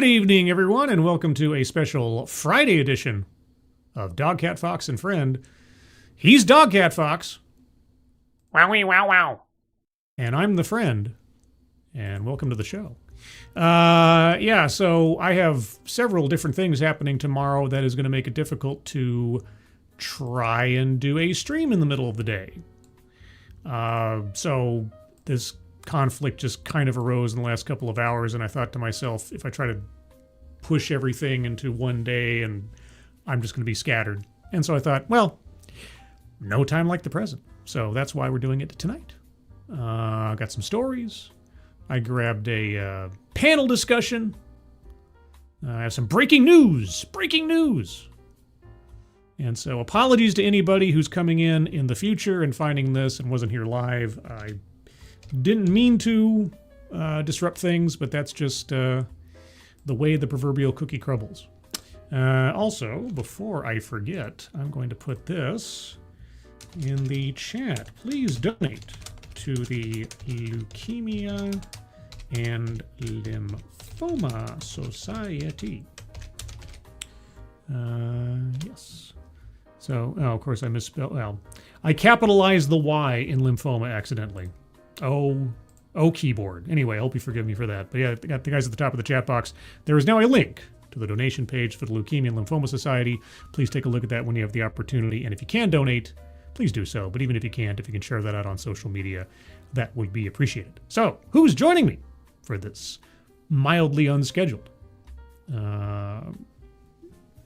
Good evening, everyone, and welcome to a special Friday edition of DogCatFox and Friend. He's DogCatFox. Wowie wow wow. And I'm the friend. And welcome to the show. So I have several different things happening tomorrow that is going to make it difficult to try and do a stream in the middle of the day. So this conflict just kind of arose in the last couple of hours, and I thought to myself, if I try to push everything into one day, and I'm just going to be scattered. And so I thought, well, no time like the present. So that's why we're doing it tonight. Got some stories. I grabbed a panel discussion. I have some breaking news. Breaking news. And so apologies to anybody who's coming in the future and finding this and wasn't here live. I didn't mean to disrupt things, but that's just the way the proverbial cookie crumbles. Also, before I forget, I'm going to put this in the chat. Please donate to the Leukemia and Lymphoma Society. Yes. So, of course I misspelled. Well, I capitalized the Y in lymphoma accidentally. Oh, keyboard. Anyway, I hope you forgive me for that. But yeah, I got the guys at the top of the chat box. There is now a link to the donation page for the Leukemia and Lymphoma Society. Please take a look at that when you have the opportunity. And if you can donate, please do so. But even if you can't, if you can share that out on social media, that would be appreciated. So, who's joining me for this mildly unscheduled,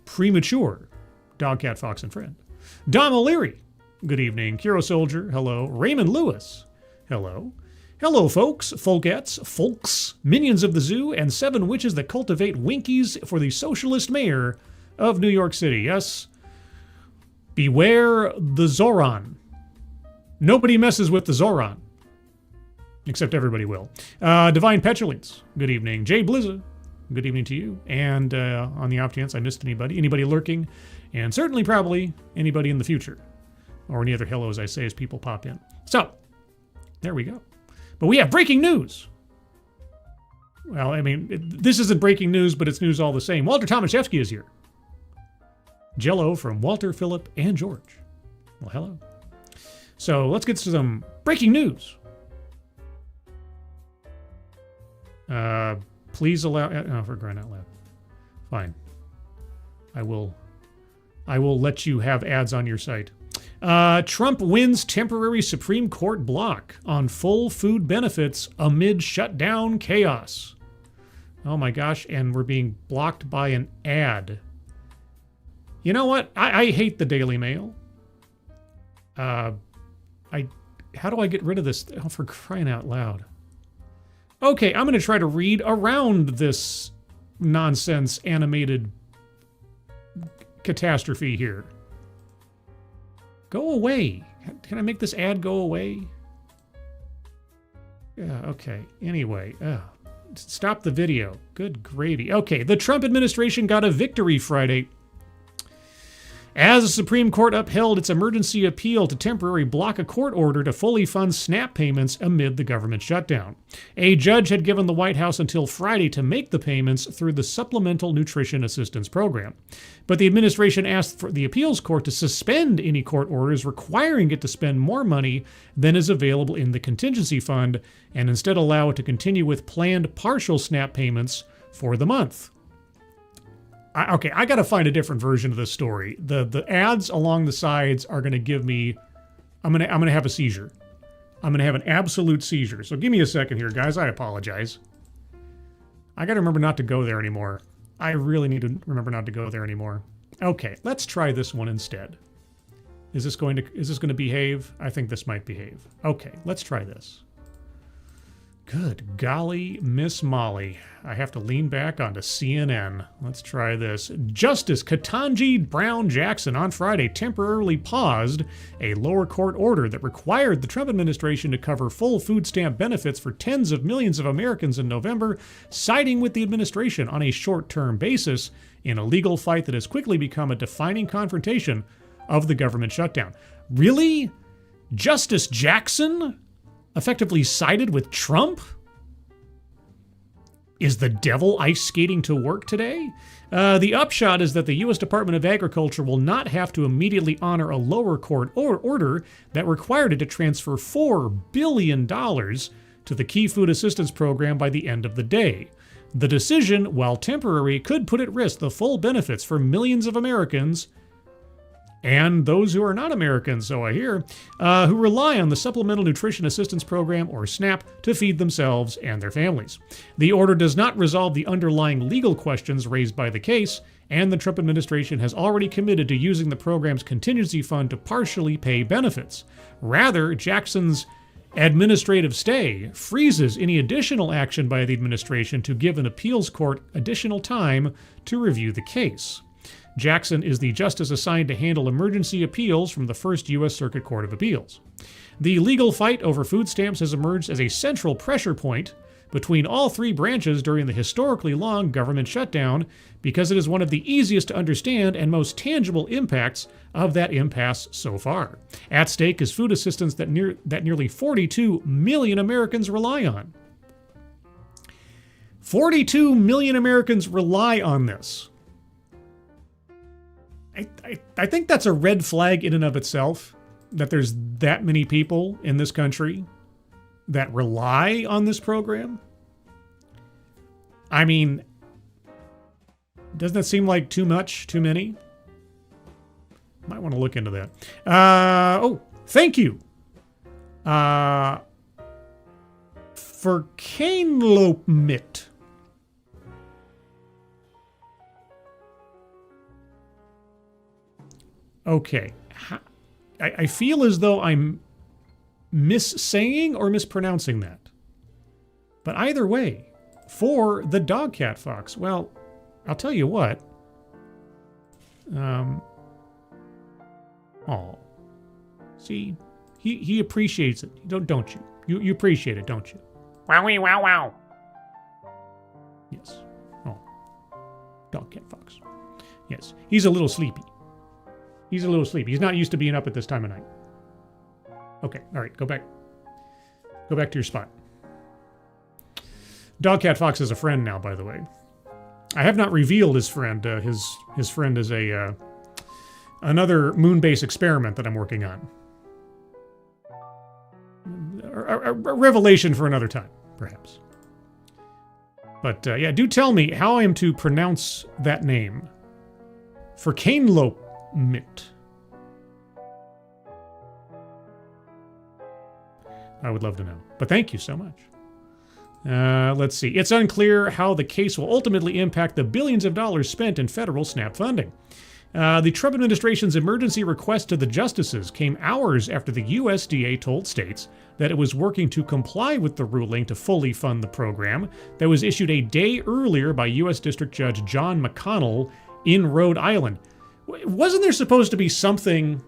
premature DogCatFox and Friend? Dom O'Leary, good evening. Kiro Soldier, hello. Raymond Lewis, hello. Hello, folks, folkettes, folks, minions of the zoo, and 7 witches that cultivate Winkies for the socialist mayor of New York City. Yes, beware the Zoran. Nobody messes with the Zoran. Except everybody will. Divine Petulance, good evening. Jay Blizza, good evening to you. And on the off chance I missed anybody lurking, and certainly probably anybody in the future, or any other hellos I say as people pop in. So, there we go. But we have breaking news. Well, I mean, this isn't breaking news, but it's news all the same. Walter Tomaszewski is here. Jello from Walter, Philip, and George. Well, hello. So let's get to some breaking news. Please allow... Oh, for crying out loud. Fine. I will let you have ads on your site. Trump wins temporary Supreme Court block on full food benefits amid shutdown chaos. Oh my gosh, and we're being blocked by an ad. You know what? I hate the Daily Mail. How do I get rid of this? Oh, for crying out loud. Okay, I'm going to try to read around this nonsense animated catastrophe here. Go away. Can I make this ad go away? Yeah, okay. Anyway, stop the video. Good gravy. Okay, the Trump administration got a victory Friday as the Supreme Court upheld its emergency appeal to temporarily block a court order to fully fund SNAP payments amid the government shutdown. A judge had given the White House until Friday to make the payments through the Supplemental Nutrition Assistance Program. But the administration asked for the appeals court to suspend any court orders requiring it to spend more money than is available in the contingency fund and instead allow it to continue with planned partial SNAP payments for the month. Okay, I got to find a different version of this story. The ads along the sides are going to give me... I'm going to have a seizure. I'm going to have an absolute seizure. So give me a second here, guys. I apologize. I got to remember not to go there anymore. I really need to remember not to go there anymore. Okay, let's try this one instead. Is this going to behave? I think this might behave. Okay, let's try this. Good golly, Miss Molly. I have to lean back onto CNN. Let's try this. Justice Ketanji Brown Jackson on Friday temporarily paused a lower court order that required the Trump administration to cover full food stamp benefits for tens of millions of Americans in November, siding with the administration on a short-term basis in a legal fight that has quickly become a defining confrontation of the government shutdown. Really? Justice Jackson effectively sided with Trump? Is the devil ice skating to work today? The upshot is that the U.S. Department of Agriculture will not have to immediately honor a lower court order that required it to transfer $4 billion to the Key Food Assistance Program by the end of the day. The decision, while temporary, could put at risk the full benefits for millions of Americans and those who are not Americans, so I hear, who rely on the Supplemental Nutrition Assistance Program, or SNAP, to feed themselves and their families. The order does not resolve the underlying legal questions raised by the case, and the Trump administration has already committed to using the program's contingency fund to partially pay benefits. Rather, Jackson's administrative stay freezes any additional action by the administration to give an appeals court additional time to review the case. Jackson is the justice assigned to handle emergency appeals from the First U.S. Circuit Court of Appeals. The legal fight over food stamps has emerged as a central pressure point between all three branches during the historically long government shutdown because it is one of the easiest to understand and most tangible impacts of that impasse so far. At stake is food assistance that nearly 42 million Americans rely on. 42 million Americans rely on this. I think that's a red flag in and of itself, that there's that many people in this country that rely on this program. I mean, doesn't that seem like too much, too many? Might want to look into that. Thank you. For canelopemit. Okay. I feel as though I'm missaying or mispronouncing that. But either way, for the DogCatFox, well, I'll tell you what. See, he appreciates it. Don't you? You appreciate it, don't you? Wowie wow wow. Yes. Oh, DogCatFox. Yes, he's a little sleepy. He's a little sleepy. He's not used to being up at this time of night. Okay, all right, go back. Go back to your spot. DogCatFox is a friend now, by the way. I have not revealed his friend. His friend is another moon-based experiment that I'm working on. A revelation for another time, perhaps. But yeah, do tell me how I am to pronounce that name. For canelopemit. I would love to know. But thank you so much. Let's see. It's unclear how the case will ultimately impact the billions of dollars spent in federal SNAP funding. The Trump administration's emergency request to the justices came hours after the USDA told states that it was working to comply with the ruling to fully fund the program that was issued a day earlier by U.S. District Judge John McConnell in Rhode Island. Wasn't there supposed to be something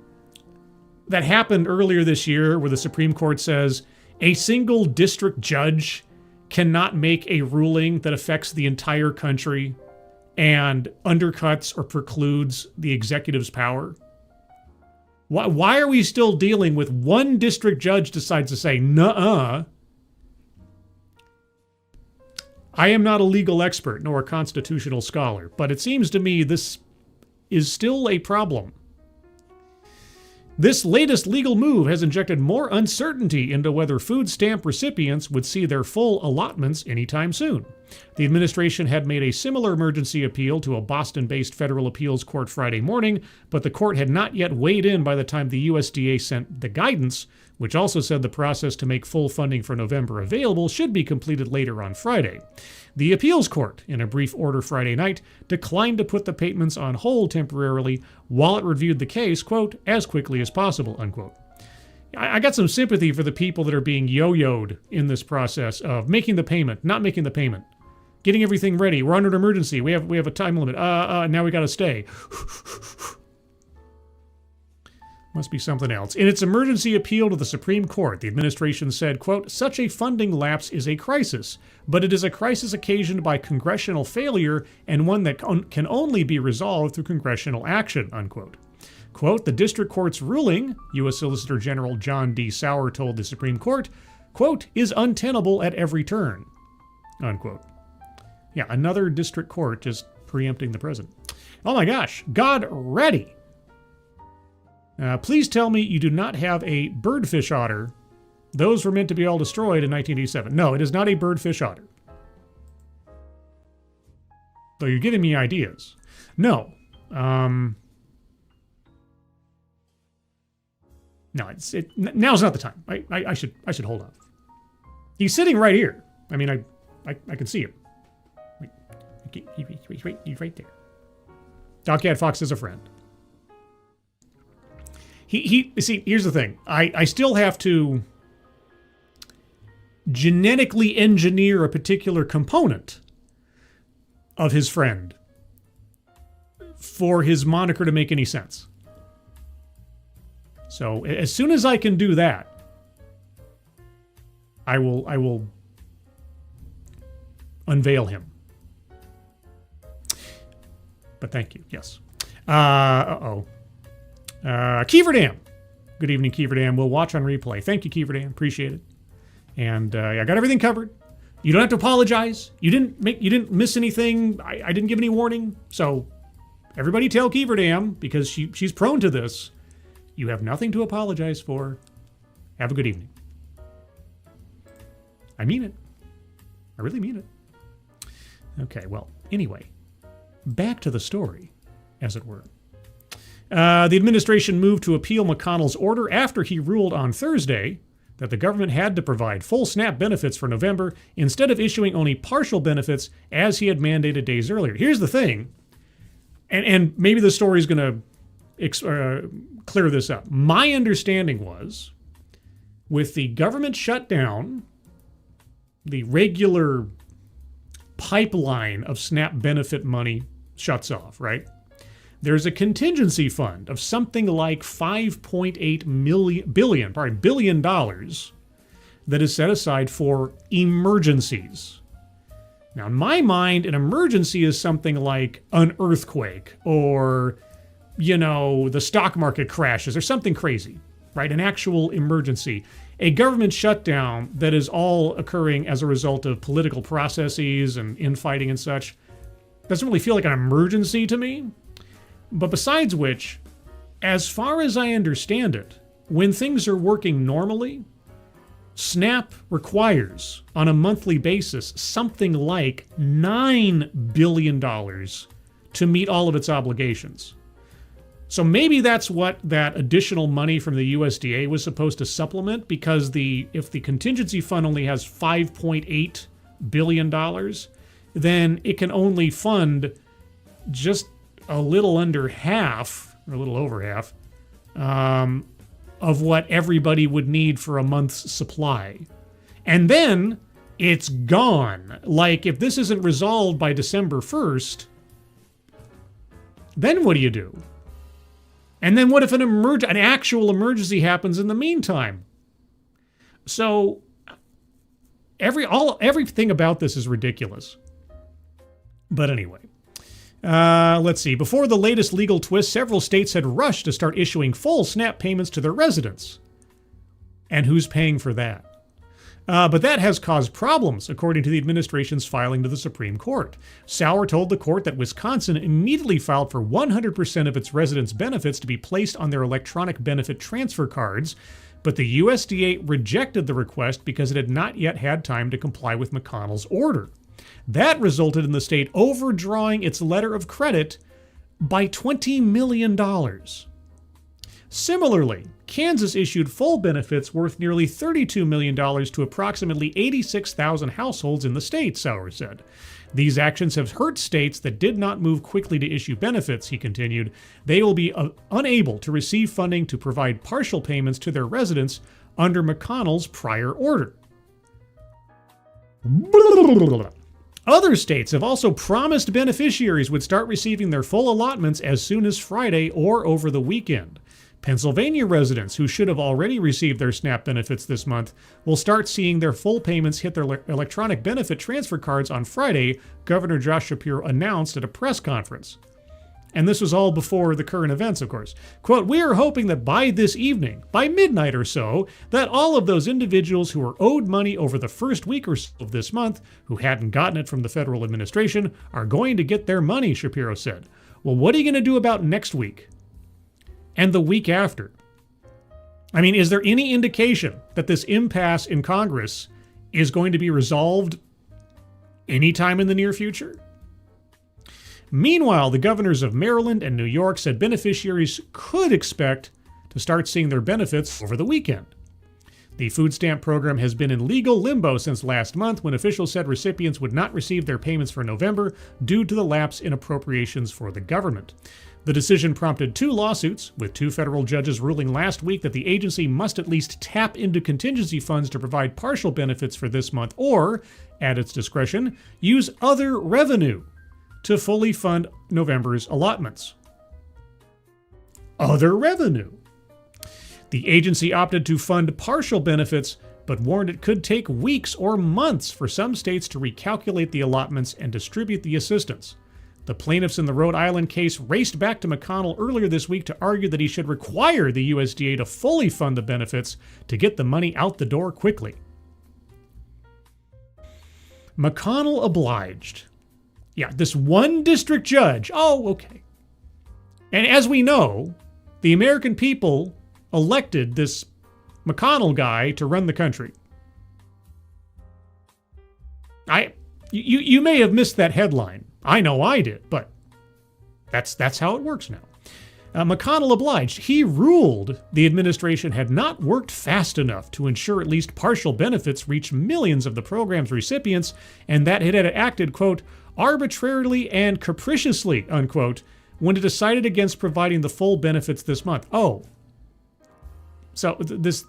that happened earlier this year where the Supreme Court says a single district judge cannot make a ruling that affects the entire country and undercuts or precludes the executive's power? Why are we still dealing with one district judge decides to say, nuh-uh? I am not a legal expert nor a constitutional scholar, but it seems to me this is still a problem. This latest legal move has injected more uncertainty into whether food stamp recipients would see their full allotments anytime soon. The administration had made a similar emergency appeal to a Boston-based federal appeals court Friday morning, but the court had not yet weighed in by the time the USDA sent the guidance, which also said the process to make full funding for November available should be completed later on Friday. The appeals court, in a brief order Friday night, declined to put the payments on hold temporarily while it reviewed the case, quote, as quickly as possible, unquote. I got some sympathy for the people that are being yo-yoed in this process of making the payment, not making the payment, getting everything ready. We're under an emergency. We have a time limit. Now we got to stay. Must be something else. In its emergency appeal to the Supreme Court, the administration said, quote, such a funding lapse is a crisis, but it is a crisis occasioned by congressional failure and one that can only be resolved through congressional action, unquote. Quote, the district court's ruling, U.S. Solicitor General John D. Sauer told the Supreme Court, quote, is untenable at every turn, unquote. Yeah, another district court just preempting the president. Oh my gosh, God ready. Please tell me you do not have a birdfish otter. Those were meant to be all destroyed in 1987. No, it is not a birdfish otter. Though you're giving me ideas. No. No, now's not the time. I should hold off. He's sitting right here. I mean, I can see him. Wait, he's right there. DogCatFox is a friend. He see, here's the thing. I still have to genetically engineer a particular component of his friend for his moniker to make any sense. So as soon as I can do that, I will unveil him. But thank you. Yes. Kiever Dam. Good evening, Kiever Dam. We'll watch on replay. Thank you, Kiever Dam. Appreciate it. And I got everything covered. You don't have to apologize. You didn't miss anything. I didn't give any warning. So everybody tell Kiever Dam, because she's prone to this. You have nothing to apologize for. Have a good evening. I mean it. I really mean it. Okay, well, anyway, back to the story, as it were. The administration moved to appeal McConnell's order after he ruled on Thursday that the government had to provide full SNAP benefits for November instead of issuing only partial benefits as he had mandated days earlier. Here's the thing, and maybe the story is going to clear this up. My understanding was, with the government shutdown, the regular pipeline of SNAP benefit money shuts off, right? There's a contingency fund of something like $5.8 billion that is set aside for emergencies. Now, in my mind, an emergency is something like an earthquake or, the stock market crashes or something crazy, right? An actual emergency. A government shutdown that is all occurring as a result of political processes and infighting and such doesn't really feel like an emergency to me. But besides which, as far as I understand it, when things are working normally, SNAP requires, on a monthly basis, something like $9 billion to meet all of its obligations. So maybe that's what that additional money from the USDA was supposed to supplement, because if the contingency fund only has $5.8 billion, then it can only fund just a little under half, or a little over half, of what everybody would need for a month's supply. And then it's gone. Like, if this isn't resolved by December 1st, then what do you do? And then what if an actual emergency happens in the meantime? So everything about this is ridiculous. But anyway. Let's see. Before the latest legal twist, several states had rushed to start issuing full SNAP payments to their residents. And who's paying for that? But that has caused problems, according to the administration's filing to the Supreme Court. Sauer told the court that Wisconsin immediately filed for 100% of its residents' benefits to be placed on their electronic benefit transfer cards, but the USDA rejected the request because it had not yet had time to comply with McConnell's order. That resulted in the state overdrawing its letter of credit by $20 million. Similarly, Kansas issued full benefits worth nearly $32 million to approximately 86,000 households in the state, Sauer said. These actions have hurt states that did not move quickly to issue benefits, he continued. They will be unable to receive funding to provide partial payments to their residents under McConnell's prior order. Other states have also promised beneficiaries would start receiving their full allotments as soon as Friday or over the weekend. Pennsylvania residents who should have already received their SNAP benefits this month will start seeing their full payments hit their electronic benefit transfer cards on Friday, Governor Josh Shapiro announced at a press conference. And this was all before the current events, of course. Quote, "We are hoping that by this evening, by midnight or so, that all of those individuals who were owed money over the first week or so of this month, who hadn't gotten it from the federal administration, are going to get their money," Shapiro said. Well, what are you going to do about next week? And the week after? I mean, is there any indication that this impasse in Congress is going to be resolved anytime in the near future? Meanwhile, the governors of Maryland and New York said beneficiaries could expect to start seeing their benefits over the weekend. The food stamp program has been in legal limbo since last month, when officials said recipients would not receive their payments for November due to the lapse in appropriations for the government. The decision prompted 2 lawsuits, with 2 federal judges ruling last week that the agency must at least tap into contingency funds to provide partial benefits for this month, or, at its discretion, use other revenue to fully fund November's allotments. Other revenue. The agency opted to fund partial benefits, but warned it could take weeks or months for some states to recalculate the allotments and distribute the assistance. The plaintiffs in the Rhode Island case raced back to McConnell earlier this week to argue that he should require the USDA to fully fund the benefits to get the money out the door quickly. McConnell obliged. Yeah, this one district judge. Oh, okay. And as we know, the American people elected this McConnell guy to run the country. You may have missed that headline. I know I did, but that's how it works now. McConnell obliged. He ruled the administration had not worked fast enough to ensure at least partial benefits reach millions of the program's recipients, and that it had acted, quote, arbitrarily and capriciously, unquote, when it decided against providing the full benefits this month. Oh, so this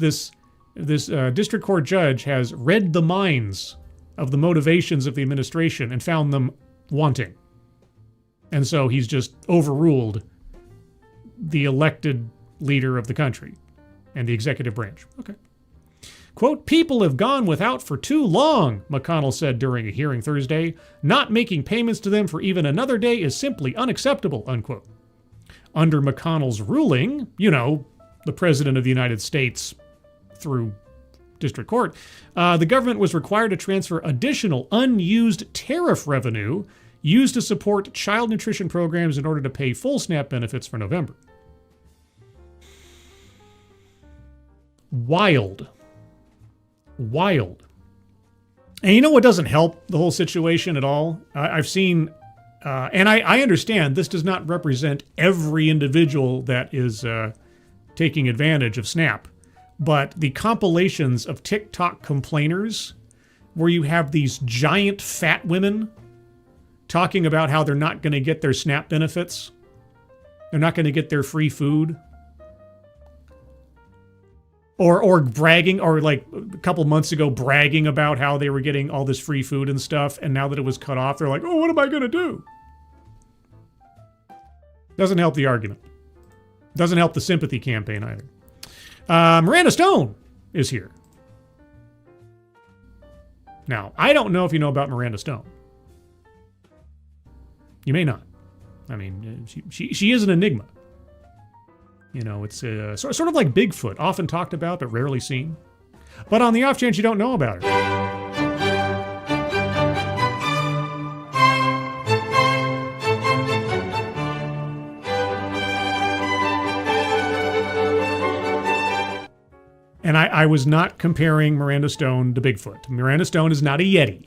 district court judge has read the minds of the motivations of the administration and found them wanting. And so he's just overruled the elected leader of the country and the executive branch. Okay. Quote, "People have gone without for too long," McConnell said during a hearing Thursday. "Not making payments to them for even another day is simply unacceptable," unquote. Under McConnell's ruling, the President of the United States through district court, the government was required to transfer additional unused tariff revenue used to support child nutrition programs in order to pay full SNAP benefits for November. Wild. And you know what doesn't help the whole situation at all? I've seen, and I understand this does not represent every individual that is taking advantage of SNAP, but the compilations of TikTok complainers where you have these giant fat women talking about how they're not going to get their SNAP benefits, they're not going to get their free food, or bragging, or like a couple months ago bragging about how they were getting all this free food and stuff, and now that it was cut off, they're like, oh, what am I going to do? Doesn't help the argument. Doesn't help the sympathy campaign either. Miranda Stone is here. Now, I don't know if you know about Miranda Stone. You may not. I mean, she is an enigma. It's sort of like Bigfoot, often talked about but rarely seen. But on the off chance you don't know about her, and I was not comparing Miranda Stone to Bigfoot. Miranda Stone is not a Yeti,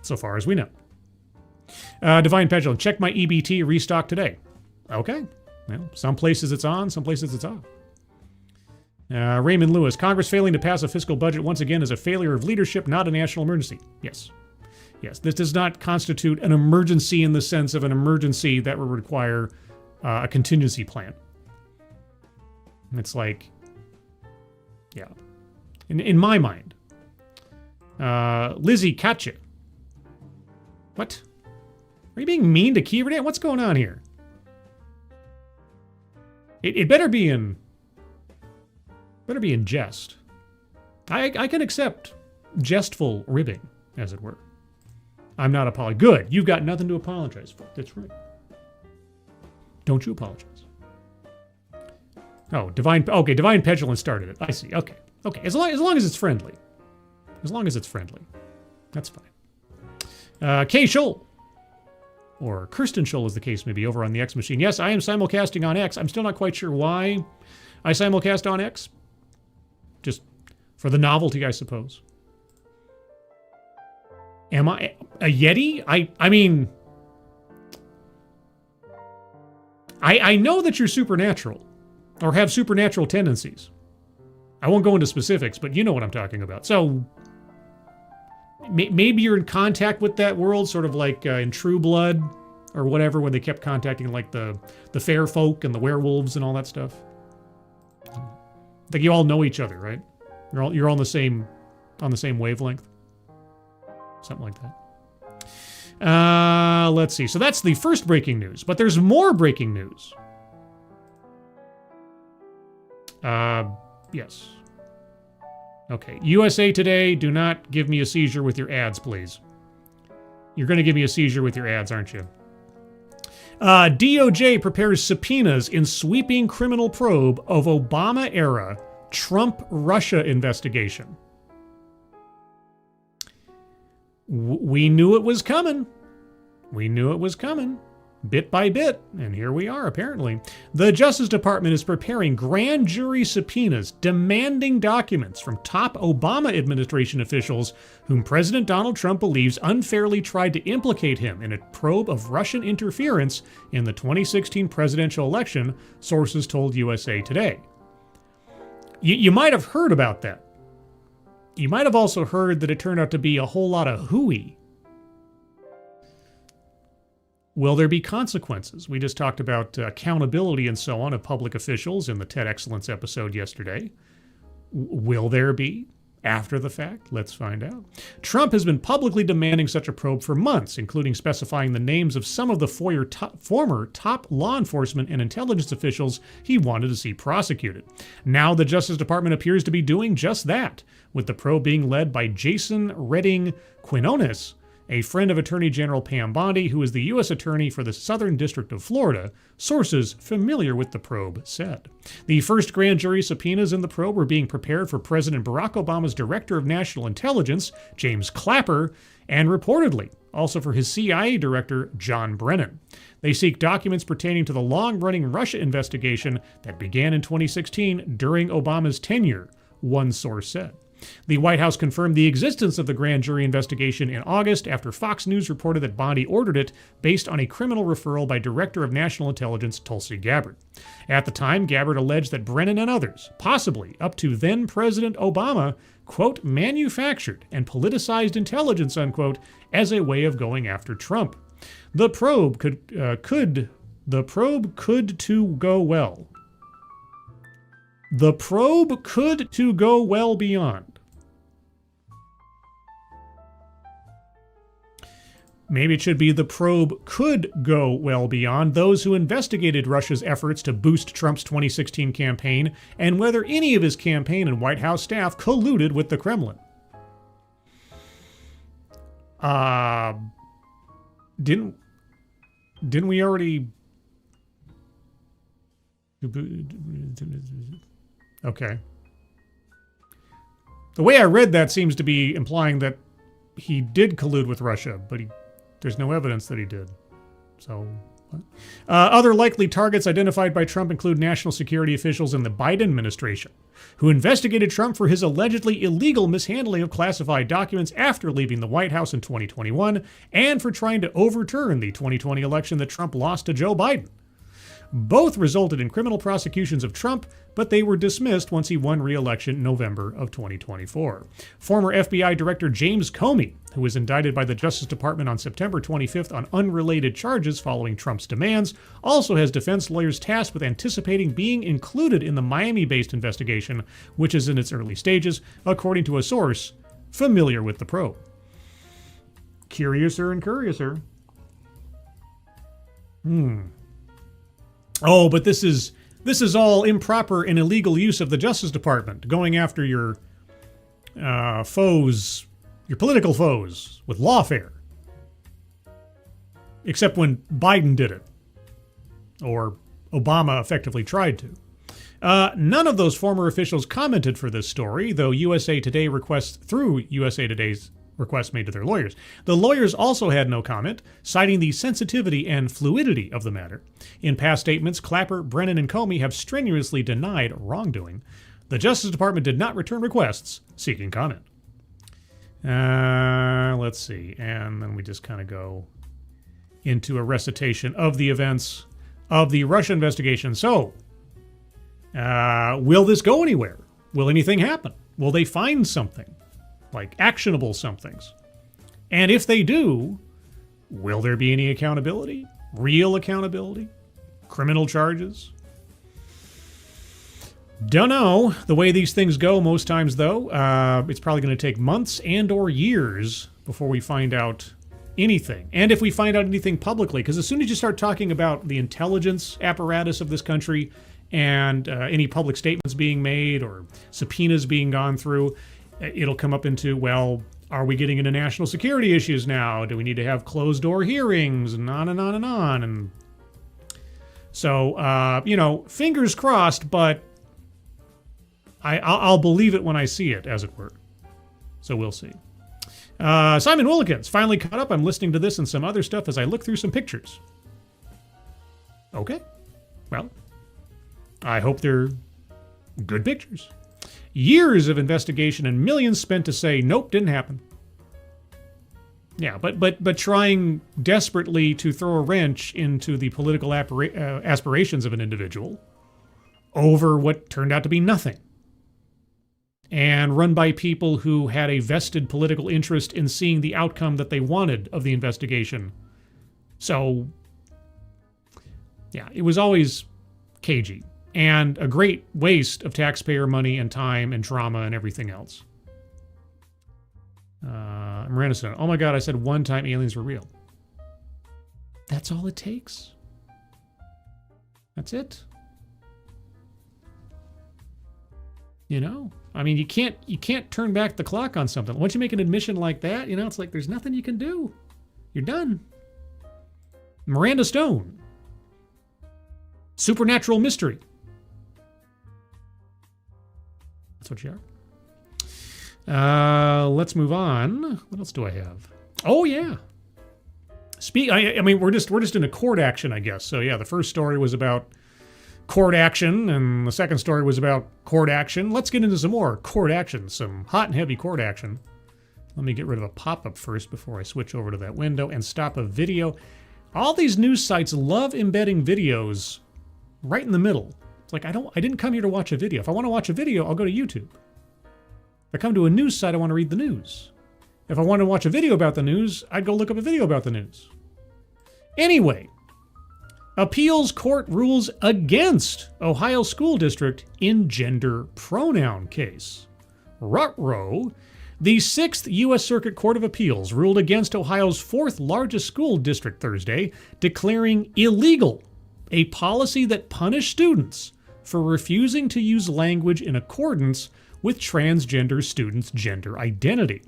so far as we know. Divine Petulant, check my EBT restock today. Okay. Well, some places it's on, some places it's off. Raymond Lewis, Congress failing to pass a fiscal budget once again is a failure of leadership, not a national emergency. Yes. This does not constitute an emergency in the sense of an emergency that would require a contingency plan. It's like, yeah. In my mind. Lizzie Katcha. What? Are you being mean to Kiever Dan? What's going on here? It better be in jest. I can accept jestful ribbing, as it were. I'm not apologizing. Good. You've got nothing to apologize for. That's right. Don't you apologize. Oh, divine petulance started it. I see. Okay. As long as it's friendly. As long as it's friendly. That's fine. Kay Scholl, or Kirsten Scholl as the case may be, over on the X machine. Yes, I am simulcasting on X. I'm still not quite sure why I simulcast on X. Just for the novelty, I suppose. Am I a Yeti? I mean, I know that you're supernatural, or have supernatural tendencies. I won't go into specifics, but you know what I'm talking about. So maybe you're in contact with that world, sort of like in True Blood or whatever, when they kept contacting like the fair folk and the werewolves and all that stuff. I think you all know each other, right? You're all on the same wavelength. Something like that. Let's see. So that's the first breaking news, but there's more breaking news. Yes. Okay. USA Today, do not give me a seizure with your ads, please. You're going to give me a seizure with your ads, aren't you? DOJ prepares subpoenas in sweeping criminal probe of Obama-era Trump-Russia investigation. We knew it was coming. Bit by bit, and here we are, apparently. The Justice Department is preparing grand jury subpoenas demanding documents from top Obama administration officials whom President Donald Trump believes unfairly tried to implicate him in a probe of Russian interference in the 2016 presidential election, sources told USA Today. You might have heard about that. You might have also heard that it turned out to be a whole lot of hooey. Will there be consequences? We just talked about accountability and so on of public officials in the TED Excellence episode yesterday. Will there be after the fact? Let's find out. Trump has been publicly demanding such a probe for months, including specifying the names of some of the former top law enforcement and intelligence officials he wanted to see prosecuted. Now the Justice Department appears to be doing just that, with the probe being led by Jason Redding Quinones, a friend of Attorney General Pam Bondi, who is the U.S. Attorney for the Southern District of Florida, sources familiar with the probe said. The first grand jury subpoenas in the probe were being prepared for President Barack Obama's Director of National Intelligence, James Clapper, and reportedly also for his CIA Director, John Brennan. They seek documents pertaining to the long-running Russia investigation that began in 2016 during Obama's tenure, one source said. The White House confirmed the existence of the grand jury investigation in August after Fox News reported that Bondi ordered it based on a criminal referral by Director of National Intelligence Tulsi Gabbard. At the time, Gabbard alleged that Brennan and others, possibly up to then-President Obama, quote, manufactured and politicized intelligence, unquote, as a way of going after Trump. The probe could to go well. The probe could to go well beyond. Maybe it should be the probe could go well beyond those who investigated Russia's efforts to boost Trump's 2016 campaign and whether any of his campaign and White House staff colluded with the Kremlin. Didn't we already... Okay. The way I read that seems to be implying that he did collude with Russia, but there's no evidence that he did. So, other likely targets identified by Trump include national security officials in the Biden administration, who investigated Trump for his allegedly illegal mishandling of classified documents after leaving the White House in 2021, and for trying to overturn the 2020 election that Trump lost to Joe Biden. Both resulted in criminal prosecutions of Trump, but they were dismissed once he won re-election in November of 2024. Former FBI Director James Comey, who was indicted by the Justice Department on September 25th on unrelated charges following Trump's demands, also has defense lawyers tasked with anticipating being included in the Miami-based investigation, which is in its early stages, according to a source familiar with the probe. Curiouser and curiouser. Oh, but this is all improper and illegal use of the Justice Department, going after your foes, your political foes, with lawfare. Except when Biden did it. or Obama effectively tried to. None of those former officials commented for this story, though USA Today's request made to their lawyers. The lawyers also had no comment, citing the sensitivity and fluidity of the matter. In past statements, Clapper, Brennan, and Comey have strenuously denied wrongdoing. The Justice Department did not return requests seeking comment. Let's see. And then we just kind of go into a recitation of the events of the Russia investigation. So, will this go anywhere? Will anything happen? Will they find something? Like actionable somethings? And if they do, will there be any accountability? Real accountability? Criminal charges? Don't know. The way these things go most times, though, it's probably going to take months and or years before we find out anything. And if we find out anything publicly, because as soon as you start talking about the intelligence apparatus of this country and any public statements being made or subpoenas being gone through, it'll come up into, well, are we getting into national security issues now? Do we need to have closed-door hearings? And on and on and on. And so, fingers crossed, but I'll believe it when I see it, as it were. So we'll see. Simon Willikins, finally caught up. I'm listening to this and some other stuff as I look through some pictures. Okay. Well, I hope they're good pictures. Years of investigation and millions spent to say, nope, didn't happen. Yeah, but trying desperately to throw a wrench into the political aspirations of an individual over what turned out to be nothing. And run by people who had a vested political interest in seeing the outcome that they wanted of the investigation. So, yeah, it was always cagey. And a great waste of taxpayer money and time and drama and everything else. Miranda said, oh my God, I said one time aliens were real. That's all it takes? That's it? I mean, you can't turn back the clock on something. Once you make an admission like that, it's like there's nothing you can do. You're done. Miranda Stone. Supernatural mystery. That's what you are. Let's move on. What else do I have? Oh yeah. I mean, we're just in a court action, I guess. So yeah, the first story was about court action, and the second story was about court action. Let's get into some more court action, some hot and heavy court action. Let me get rid of a pop-up first before I switch over to that window and stop a video. All these news sites love embedding videos right in the middle. It's like, I didn't come here to watch a video. If I want to watch a video, I'll go to YouTube. If I come to a news site, I want to read the news. If I want to watch a video about the news, I'd go look up a video about the news. Anyway, appeals court rules against Ohio school district in gender pronoun case. Ruh-roh. The 6th U.S. Circuit Court of Appeals ruled against Ohio's 4th largest school district Thursday, declaring illegal a policy that punished students for refusing to use language in accordance with transgender students' gender identity.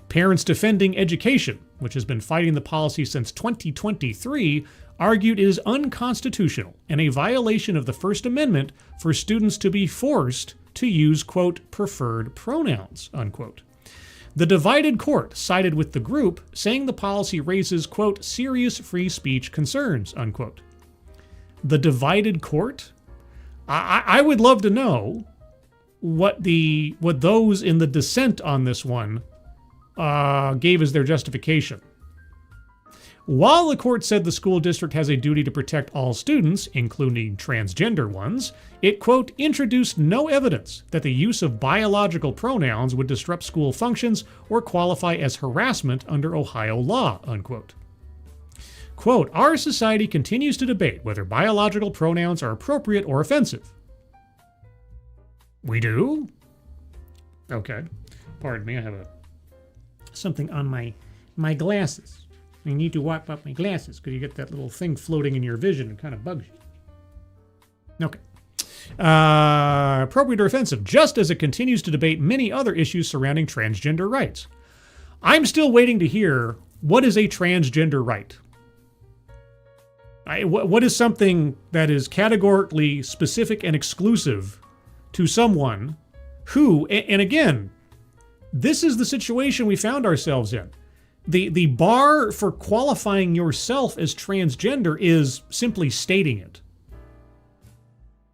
Parents Defending Education, which has been fighting the policy since 2023, argued it is unconstitutional and a violation of the First Amendment for students to be forced to use, quote, preferred pronouns, unquote. The divided court sided with the group, saying the policy raises, quote, serious free speech concerns, unquote. The divided court? I would love to know what those in the dissent on this one gave as their justification. While the court said the school district has a duty to protect all students, including transgender ones, it, quote, introduced no evidence that the use of biological pronouns would disrupt school functions or qualify as harassment under Ohio law, unquote. Quote, our society continues to debate whether biological pronouns are appropriate or offensive. We do? Okay. Pardon me, I have something on my glasses. I need to wipe up my glasses because you get that little thing floating in your vision and kind of bugs you. Okay. Appropriate or offensive, just as it continues to debate many other issues surrounding transgender rights. I'm still waiting to hear what is a transgender right. What is something that is categorically specific and exclusive to someone who, and again, this is the situation we found ourselves in. The bar for qualifying yourself as transgender is simply stating it.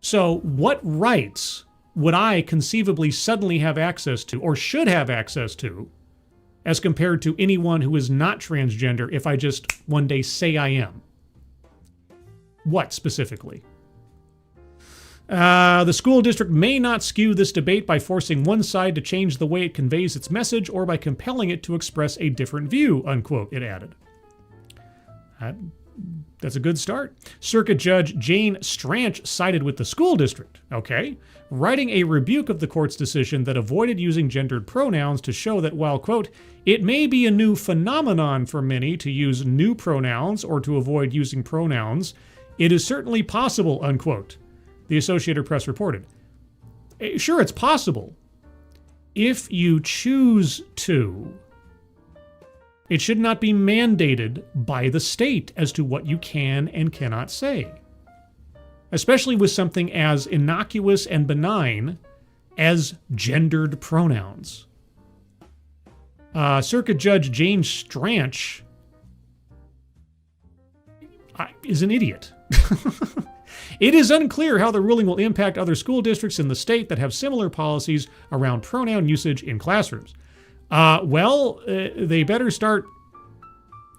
So what rights would I conceivably suddenly have access to, or should have access to, as compared to anyone who is not transgender if I just one day say I am? What specifically? The school district may not skew this debate by forcing one side to change the way it conveys its message or by compelling it to express a different view, unquote, it added. That's a good start. Circuit Judge Jane Stranch sided with the school district, okay, writing a rebuke of the court's decision that avoided using gendered pronouns to show that while, quote, it may be a new phenomenon for many to use new pronouns or to avoid using pronouns, it is certainly possible, unquote, the Associated Press reported. Sure, it's possible. If you choose to. It should not be mandated by the state as to what you can and cannot say. Especially with something as innocuous and benign as gendered pronouns. Circuit Judge Jane Stranch is an idiot. It is unclear how the ruling will impact other school districts in the state that have similar policies around pronoun usage in classrooms. They better start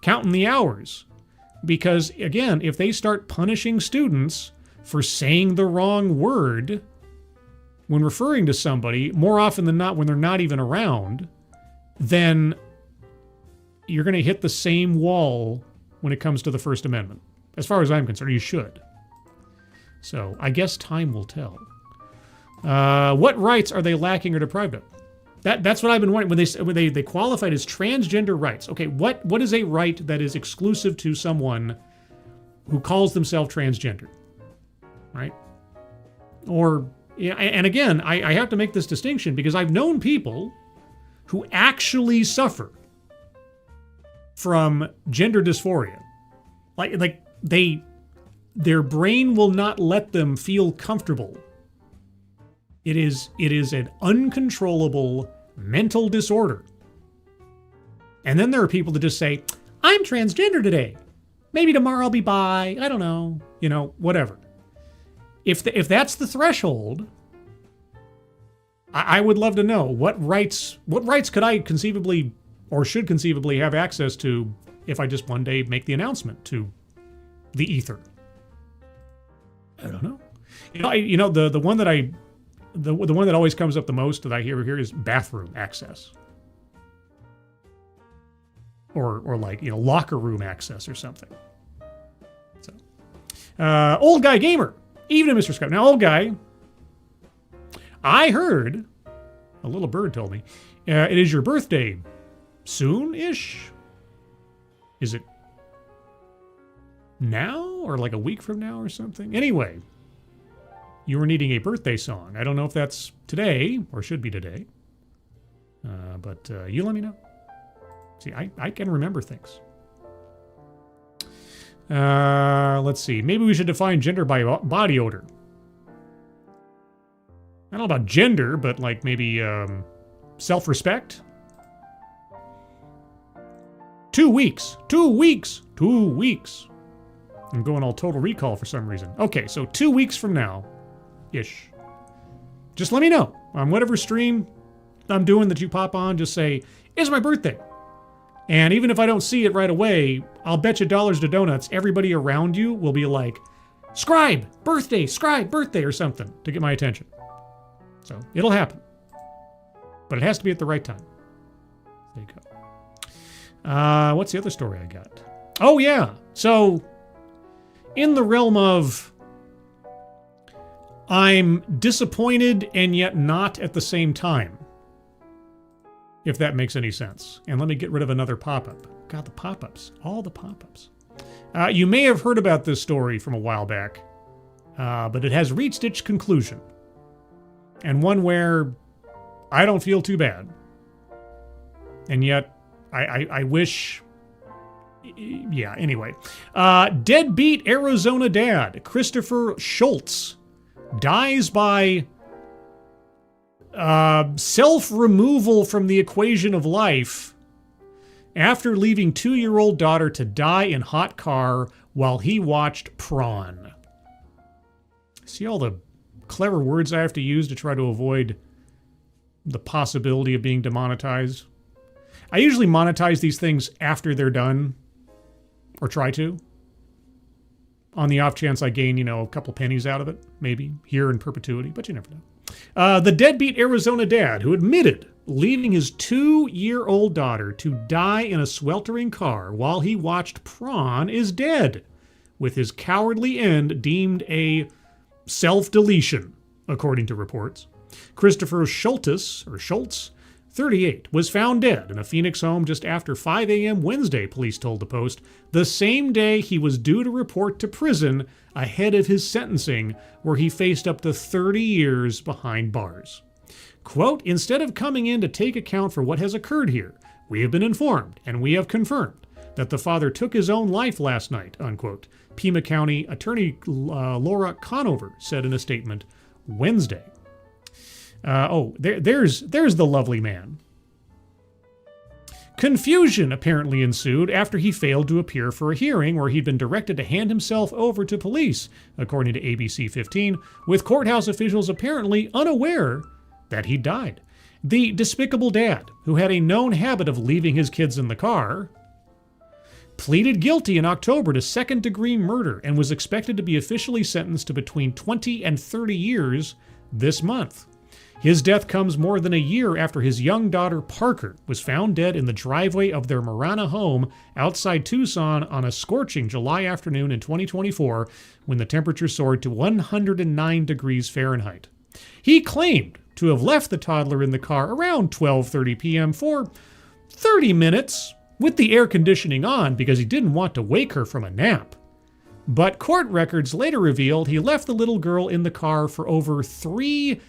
counting the hours. Because, again, if they start punishing students for saying the wrong word when referring to somebody, more often than not when they're not even around, then you're going to hit the same wall when it comes to the First Amendment. As far as I'm concerned, you should. So I guess time will tell. What rights are they lacking or deprived of? That's what I've been wondering. When they qualified as transgender rights. Okay, what is a right that is exclusive to someone who calls themselves transgender? Right? Or, and again, I have to make this distinction because I've known people who actually suffer from gender dysphoria. Like their brain will not let them feel comfortable. It is an uncontrollable mental disorder. And then there are people that just say, I'm transgender today. Maybe tomorrow I'll be bi. I don't know. Whatever. If that's the threshold, I would love to know what rights could I conceivably or should conceivably have access to if I just one day make the announcement to the ether. I don't know. The one that always comes up the most that I hear here is bathroom access. Or locker room access or something. So, Old Guy Gamer. Evening, Mr. Scott. Now, Old Guy, I heard, a little bird told me, it is your birthday soon-ish? Is it now or like a week from now or something? Anyway, you were needing a birthday song. I don't know if that's today or should be today. But you let me know. See, I can remember things. Let's see. Maybe we should define gender by body odor. I don't know about gender, but like maybe self-respect. 2 weeks. 2 weeks. 2 weeks. I'm going all Total Recall for some reason. Okay, so 2 weeks from now-ish. Just let me know on whatever stream I'm doing that you pop on. Just say, it's my birthday. And even if I don't see it right away, I'll bet you dollars to donuts everybody around you will be like, scribe, birthday, or something to get my attention. So it'll happen. But it has to be at the right time. There you go. What's the other story I got? Oh, yeah. So in the realm of I'm disappointed and yet not at the same time. If that makes any sense. And let me get rid of another pop-up. God, the pop-ups. All the pop-ups. You may have heard about this story from a while back, but it has reached its conclusion. And one where I don't feel too bad. And yet, I wish Yeah, anyway. Deadbeat Arizona dad, Christopher Schultz, dies by self-removal from the equation of life after leaving 2-year-old daughter to die in hot car while he watched Prawn. See all the clever words I have to use to try to avoid the possibility of being demonetized? I usually monetize these things after they're done, or try to, on the off chance I gain, a couple pennies out of it, maybe, here in perpetuity, but you never know. The deadbeat Arizona dad who admitted leaving his 2-year-old daughter to die in a sweltering car while he watched Prawn is dead, with his cowardly end deemed a self-deletion, according to reports. Christopher Schultz, 38, was found dead in a Phoenix home just after 5 a.m. Wednesday, police told the Post, the same day he was due to report to prison ahead of his sentencing, where he faced up to 30 years behind bars. Quote, instead of coming in to take account for what has occurred here, we have been informed and we have confirmed that the father took his own life last night, unquote, Pima County Attorney Laura Conover said in a statement Wednesday. There's the lovely man. Confusion apparently ensued after he failed to appear for a hearing where he'd been directed to hand himself over to police, according to ABC 15, with courthouse officials apparently unaware that he died. The despicable dad, who had a known habit of leaving his kids in the car, pleaded guilty in October to second-degree murder and was expected to be officially sentenced to between 20 and 30 years this month. His death comes more than a year after his young daughter, Parker, was found dead in the driveway of their Marana home outside Tucson on a scorching July afternoon in 2024 when the temperature soared to 109 degrees Fahrenheit. He claimed to have left the toddler in the car around 12:30 p.m. for 30 minutes with the air conditioning on because he didn't want to wake her from a nap. But court records later revealed he left the little girl in the car for over 3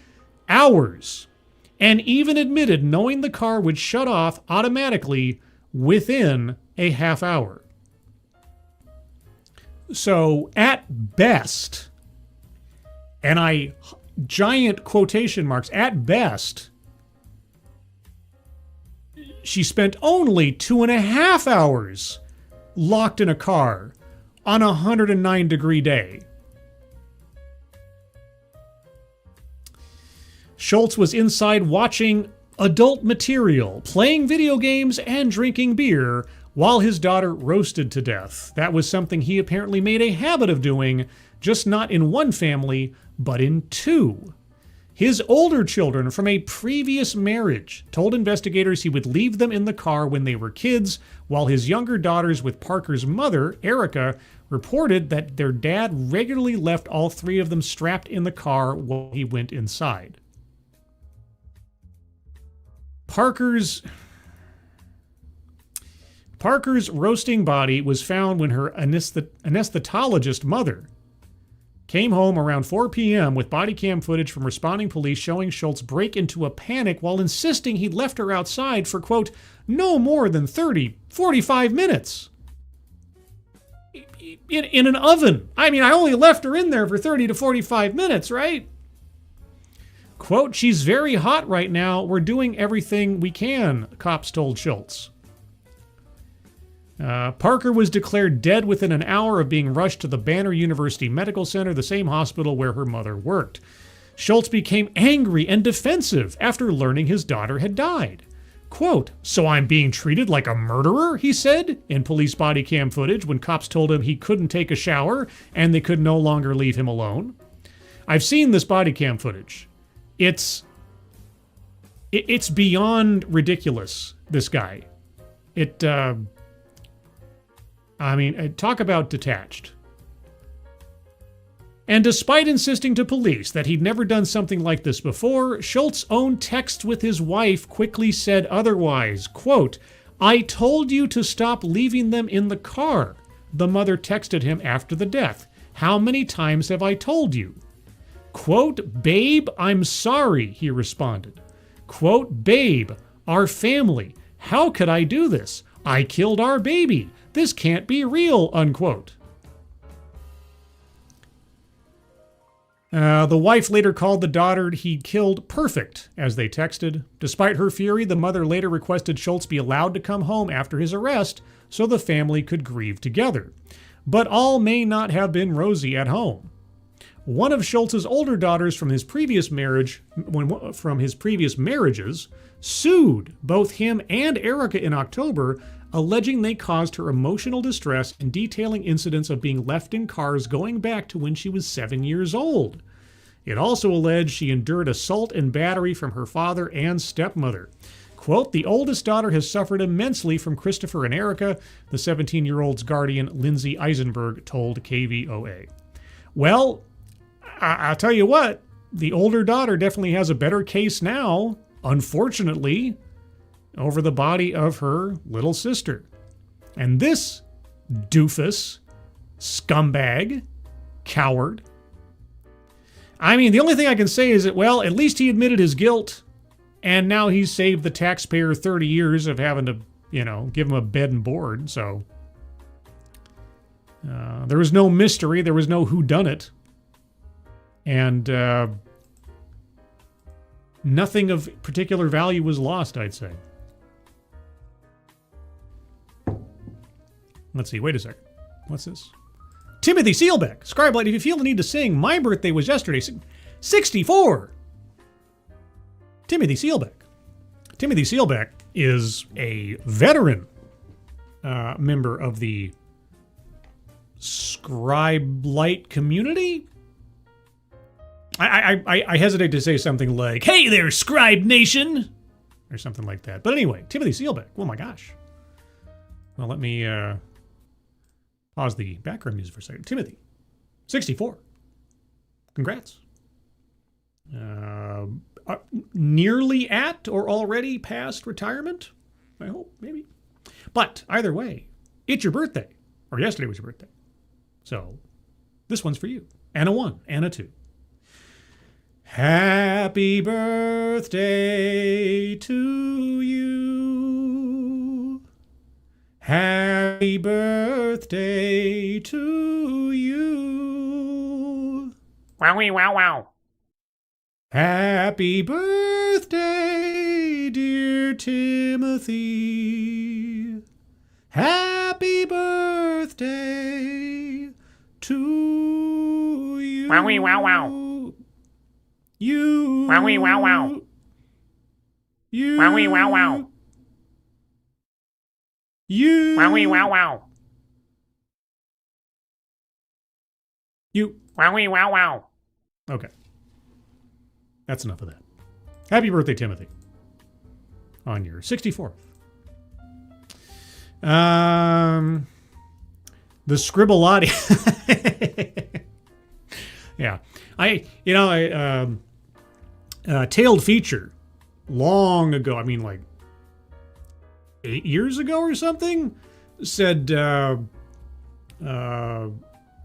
hours, and even admitted knowing the car would shut off automatically within a half hour. So at best, and giant quotation marks, at best, she spent only 2.5 hours locked in a car on a 109-degree day. Schultz was inside watching adult material, playing video games, and drinking beer while his daughter roasted to death. That was something he apparently made a habit of doing, just not in one family, but in 2. His older children from a previous marriage told investigators he would leave them in the car when they were kids, while his younger daughters with Parker's mother, Erica, reported that their dad regularly left all 3 of them strapped in the car while he went inside. Parker's roasting body was found when her anesthetologist mother came home around 4 p.m. with body cam footage from responding police showing Schultz break into a panic while insisting he'd left her outside for, quote, no more than 45 minutes. In an oven. I mean, I only left her in there for 30 to 45 minutes, right? Quote, she's very hot right now. We're doing everything we can, cops told Schultz. Parker was declared dead within an hour of being rushed to the Banner University Medical Center, the same hospital where her mother worked. Schultz became angry and defensive after learning his daughter had died. Quote, so I'm being treated like a murderer, he said in police body cam footage when cops told him he couldn't take a shower and they could no longer leave him alone. I've seen this body cam footage. It's beyond ridiculous, this guy. Talk about detached. And despite insisting to police that he'd never done something like this before, Schultz's own text with his wife quickly said otherwise. Quote, I told you to stop leaving them in the car, the mother texted him after the death. How many times have I told you? Quote, babe, I'm sorry, he responded. Quote, babe, our family, how could I do this? I killed our baby. This can't be real, unquote. The wife later called the daughter he'd killed perfect, as they texted. Despite her fury, the mother later requested Schultz be allowed to come home after his arrest so the family could grieve together. But all may not have been rosy at home. One of Schultz's older daughters from his previous marriages, sued both him and Erica in October, alleging they caused her emotional distress and detailing incidents of being left in cars going back to when she was 7 years old. It also alleged she endured assault and battery from her father and stepmother. Quote, the oldest daughter has suffered immensely from Christopher and Erica, the 17-year-old's guardian, Lindsay Eisenberg, told KVOA. Well, I'll tell you what, the older daughter definitely has a better case now, unfortunately, over the body of her little sister. And this doofus, scumbag, coward. I mean, the only thing I can say is that, well, at least he admitted his guilt, and now he's saved the taxpayer 30 years of having to, give him a bed and board, so. There was no mystery, there was no whodunit. And nothing of particular value was lost, I'd say. Let's see, wait a second. What's this? Timothy Seelbeck. Scribelight, if you feel the need to sing, my birthday was yesterday. 64! Timothy Seelbeck. Timothy Seelbeck is a veteran member of the Scribelight community. I hesitate to say something like, hey there, Scribe Nation! Or something like that. But anyway, Timothy Seelbeck. Oh my gosh. Well, let me pause the background music for a second. Timothy, 64. Congrats. Nearly at or already past retirement? I hope, maybe. But either way, it's your birthday. Or yesterday was your birthday. So this one's for you. And a 1 and a 2. Happy birthday to you. Happy birthday to you. Wowie wow wow. Happy birthday, dear Timothy. Happy birthday to you. Wowie wow wow. You. Wowie wow wow. You. Wowie wow wow. You. Wowie wow wow. You. Wowie wow wow. Okay. That's enough of that. Happy birthday, Timothy. On your 64th. The Scribelati. Yeah. Tailed Feature long ago, I mean like 8 years ago or something, said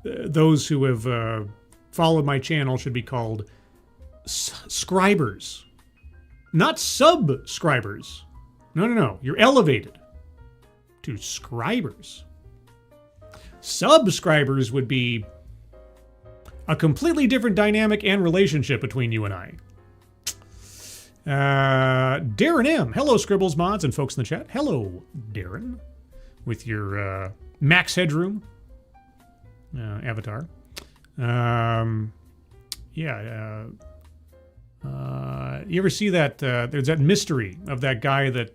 those who have followed my channel should be called scribers, not subscribers. No. You're elevated to scribers. Subscribers would be a completely different dynamic and relationship between you and I. Darren M. Hello, Scribbles mods and folks in the chat. Hello, Darren, with your Max Headroom avatar. You ever see that? There's that mystery of that guy that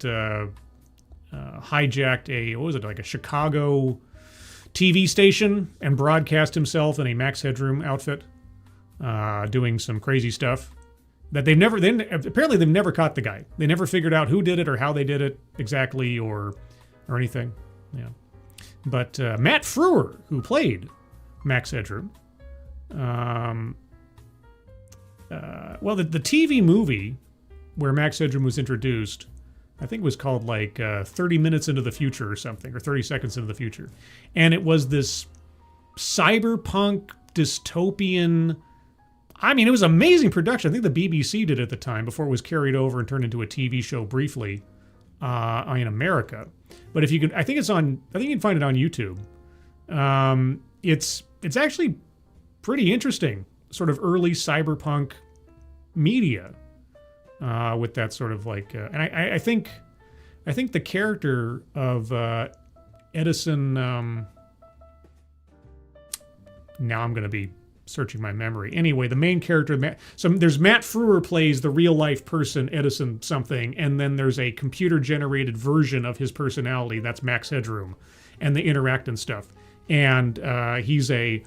hijacked like a Chicago TV station and broadcast himself in a Max Headroom outfit, doing some crazy stuff. That apparently they've never caught the guy. They never figured out who did it or how they did it exactly or anything. Yeah, but Matt Frewer, who played Max Headroom. The TV movie where Max Headroom was introduced, I think it was called like 30 Minutes into the Future or something, or 30 Seconds into the Future. And it was this cyberpunk dystopian, I mean, it was amazing production. I think the BBC did it at the time before it was carried over and turned into a TV show briefly. in America. But if you can, I think you can find it on YouTube. It's actually pretty interesting, sort of early cyberpunk media, with that sort of like, and I think the character of Edison. Now I'm going to be searching my memory. Anyway, the main character, so there's Matt Frewer plays the real life person Edison something, and then there's a computer generated version of his personality that's Max Headroom, and they interact and stuff. And he's a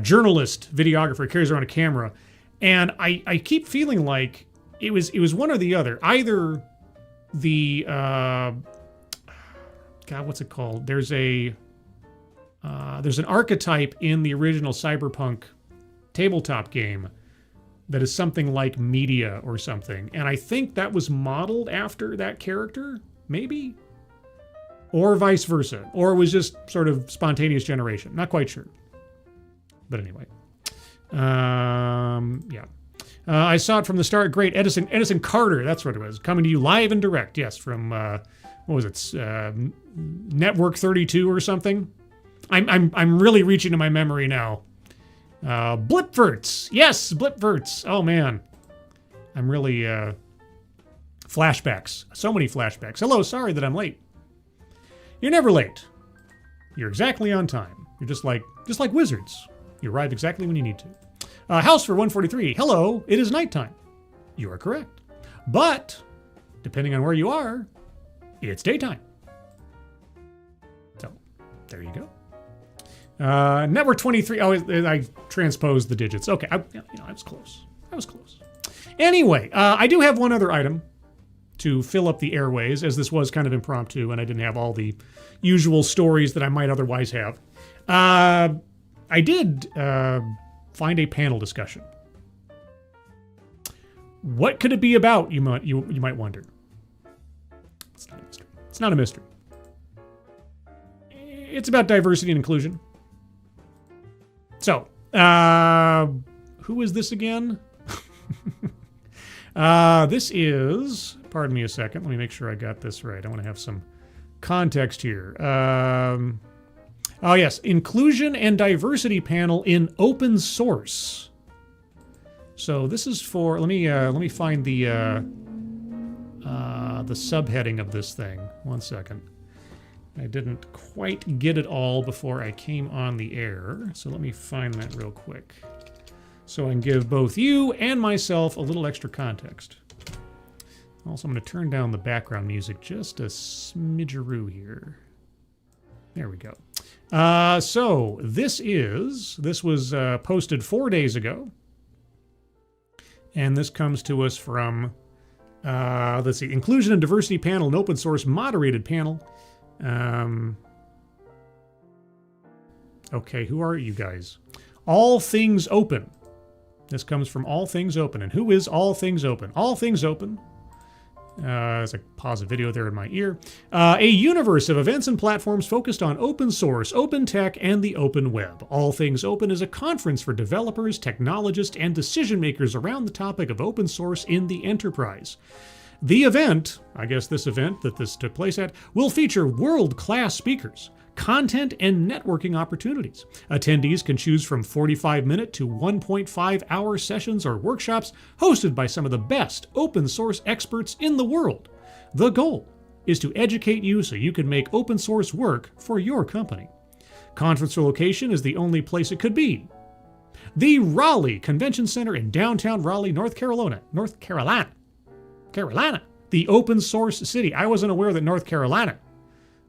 journalist, videographer, carries around a camera, and I keep feeling like it was one or the other. Either the God, what's it called? There's an archetype in the original Cyberpunk tabletop game that is something like media or something, and I think that was modeled after that character, maybe, or vice versa, or it was just sort of spontaneous generation. Not quite sure, but anyway, yeah. I saw it from the start. Great, Edison Carter. That's what it was. Coming to you live and direct. Yes, from what was it? Network 32 or something. I'm really reaching to my memory now. Blipverts. Yes, Blipverts. Oh man, I'm really flashbacks. So many flashbacks. Hello, sorry that I'm late. You're never late. You're exactly on time. You're just like wizards. You arrive exactly when you need to. House for 143. Hello, it is nighttime. You are correct. But, depending on where you are, it's daytime. So, there you go. Network 23. Oh, I transposed the digits. Okay, I was close. Anyway, I do have one other item to fill up the airways, as this was kind of impromptu and I didn't have all the usual stories that I might otherwise have. I did find a panel discussion. What could it be about, you might wonder? It's not a mystery. It's not a mystery. It's about diversity and inclusion. So, who is this again? This is, pardon me a second, let me make sure I got this right. I want to have some context here. Oh yes, inclusion and diversity panel in open source. So this is for, let me find the subheading of this thing. One second. I didn't quite get it all before I came on the air, so let me find that real quick, so I can give both you and myself a little extra context. Also, I'm going to turn down the background music just a smidgeroo here. There we go. So this was posted 4 days ago, and this comes to us from, let's see, Inclusion and Diversity Panel, an open source moderated panel. Okay, who are you guys? All Things Open. This comes from All Things Open. And who is All Things Open? All Things Open. As I pause a video there in my ear. A universe of events and platforms focused on open source, open tech, and the open web. All Things Open is a conference for developers, technologists, and decision makers around the topic of open source in the enterprise. The event, I guess this event that this took place at, will feature world-class speakers, content, and networking opportunities. Attendees can choose from 45-minute to 1.5-hour sessions or workshops hosted by some of the best open-source experts in the world. The goal is to educate you so you can make open-source work for your company. Conference location is the only place it could be. The Raleigh Convention Center in downtown Raleigh, North Carolina, the open source city. I wasn't aware that North Carolina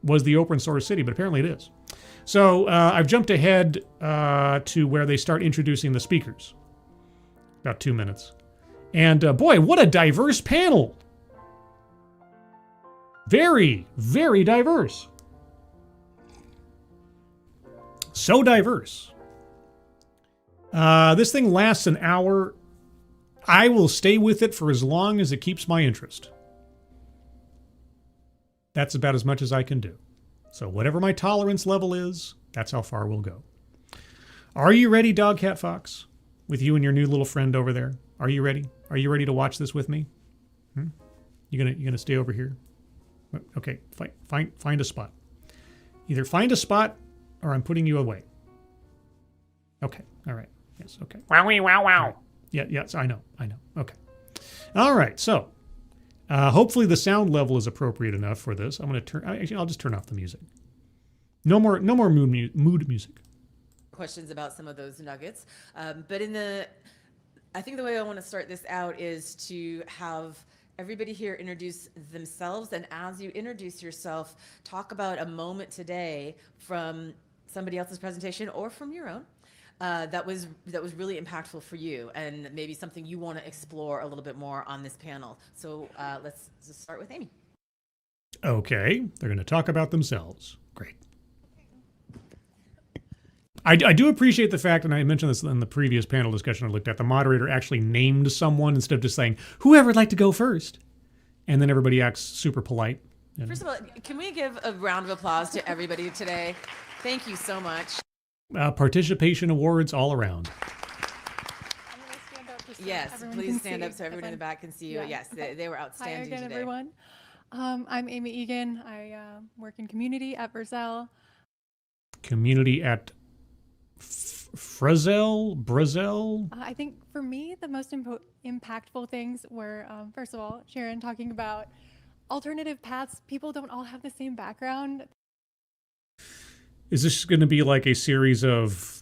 was the open source city, but apparently it is. So I've jumped ahead to where they start introducing the speakers. About 2 minutes. And boy, what a diverse panel. Very, very diverse. So diverse. This thing lasts an hour. I will stay with it for as long as it keeps my interest. That's about as much as I can do. So whatever my tolerance level is, that's how far we'll go. Are you ready, DogCatFox? With you and your new little friend over there. Are you ready? Are you ready to watch this with me? You gonna stay over here? Okay, find a spot. Either find a spot or I'm putting you away. Okay, all right. Yes, okay. Wowie wow wow. Yeah, yes, I know. Okay. All right, so hopefully the sound level is appropriate enough for this. I'll just turn off the music. No more mood music. Questions about some of those nuggets. But I think the way I want to start this out is to have everybody here introduce themselves. And as you introduce yourself, talk about a moment today from somebody else's presentation or from your own that was really impactful for you, and maybe something you want to explore a little bit more on this panel. So let's just start with Amy. Okay, they're going to talk about themselves. Great. I do appreciate the fact, and I mentioned this in the previous panel discussion I looked at, the moderator actually named someone instead of just saying, whoever would like to go first. And then everybody acts super polite. First of all, can we give a round of applause to everybody today? Thank you so much. Participation awards all around. I'm going to stand up just so Yes, everyone please can stand see. up so everyone in the back can see you. Yeah. Yes, they were Hi outstanding again, today. everyone. I'm Amy Egan. I work in community at Verzel. Community at Brazel? I think for me, the most impactful things were, first of all, Sharon talking about alternative paths. People don't all have the same background. Is this going to be like a series of,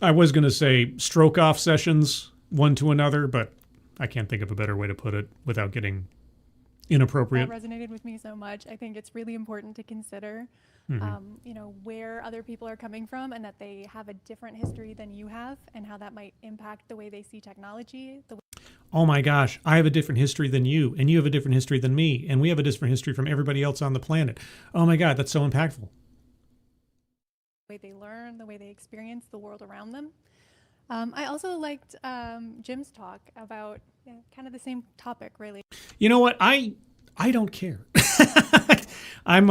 I was going to say stroke off sessions one to another, but I can't think of a better way to put it without getting inappropriate. That resonated with me so much. I think it's really important to consider, where other people are coming from and that they have a different history than you have and how that might impact the way they see technology. Oh my gosh, I have a different history than you, and you have a different history than me, and we have a different history from everybody else on the planet. Oh my God, that's so impactful. The way they learn, the way they experience the world around them. I also liked Jim's talk about kind of the same topic, really. You know what? I don't care. I'm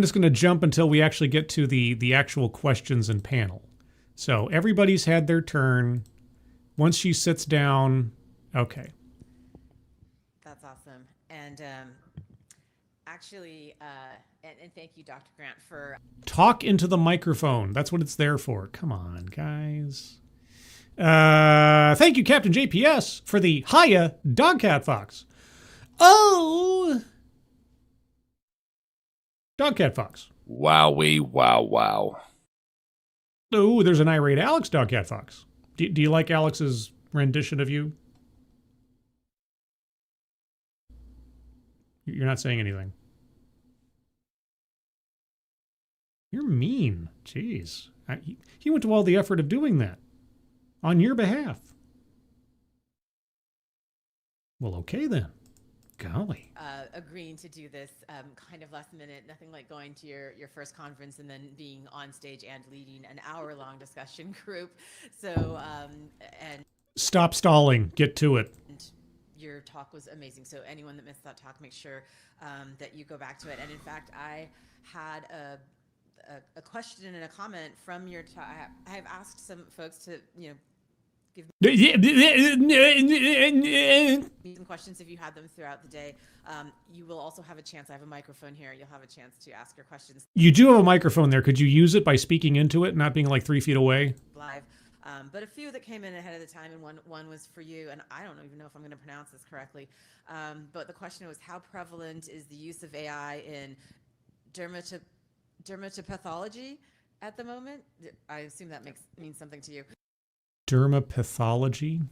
just going to jump until we actually get to the actual questions and panel. So everybody's had their turn. Once she sits down, okay. That's awesome. And actually, and thank you, Dr. Grant, for... Talk into the microphone. That's what it's there for. Come on, guys. Thank you, Captain JPS, for the hiya DogCatFox. Oh! DogCatFox. Wowie wow wow. Oh, there's an irate Alex DogCatFox. Do you like Alex's rendition of you? You're not saying anything. You're mean. Jeez. He went to all the effort of doing that. On your behalf. Well, okay then. Golly. agreeing to do this kind of last minute, nothing like going to your first conference and then being on stage and leading an hour-long discussion group. So, and Stop stalling. Get to it. your talk was amazing. So anyone that missed that talk, make sure that you go back to it. And in fact, I had a question and a comment from your talk. I have asked some folks to, give me some questions if you had them throughout the day. You will also have a chance. I have a microphone here. You'll have a chance to ask your questions You do have a microphone there. Could you use it by speaking into it, not being like 3 feet away? live. But a few that came in ahead of the time, and one was for you, and I don't even know if I'm going to pronounce this correctly. But the question was, how prevalent is the use of AI in dermatopathology at the moment? I assume that means something to you. Dermapathology?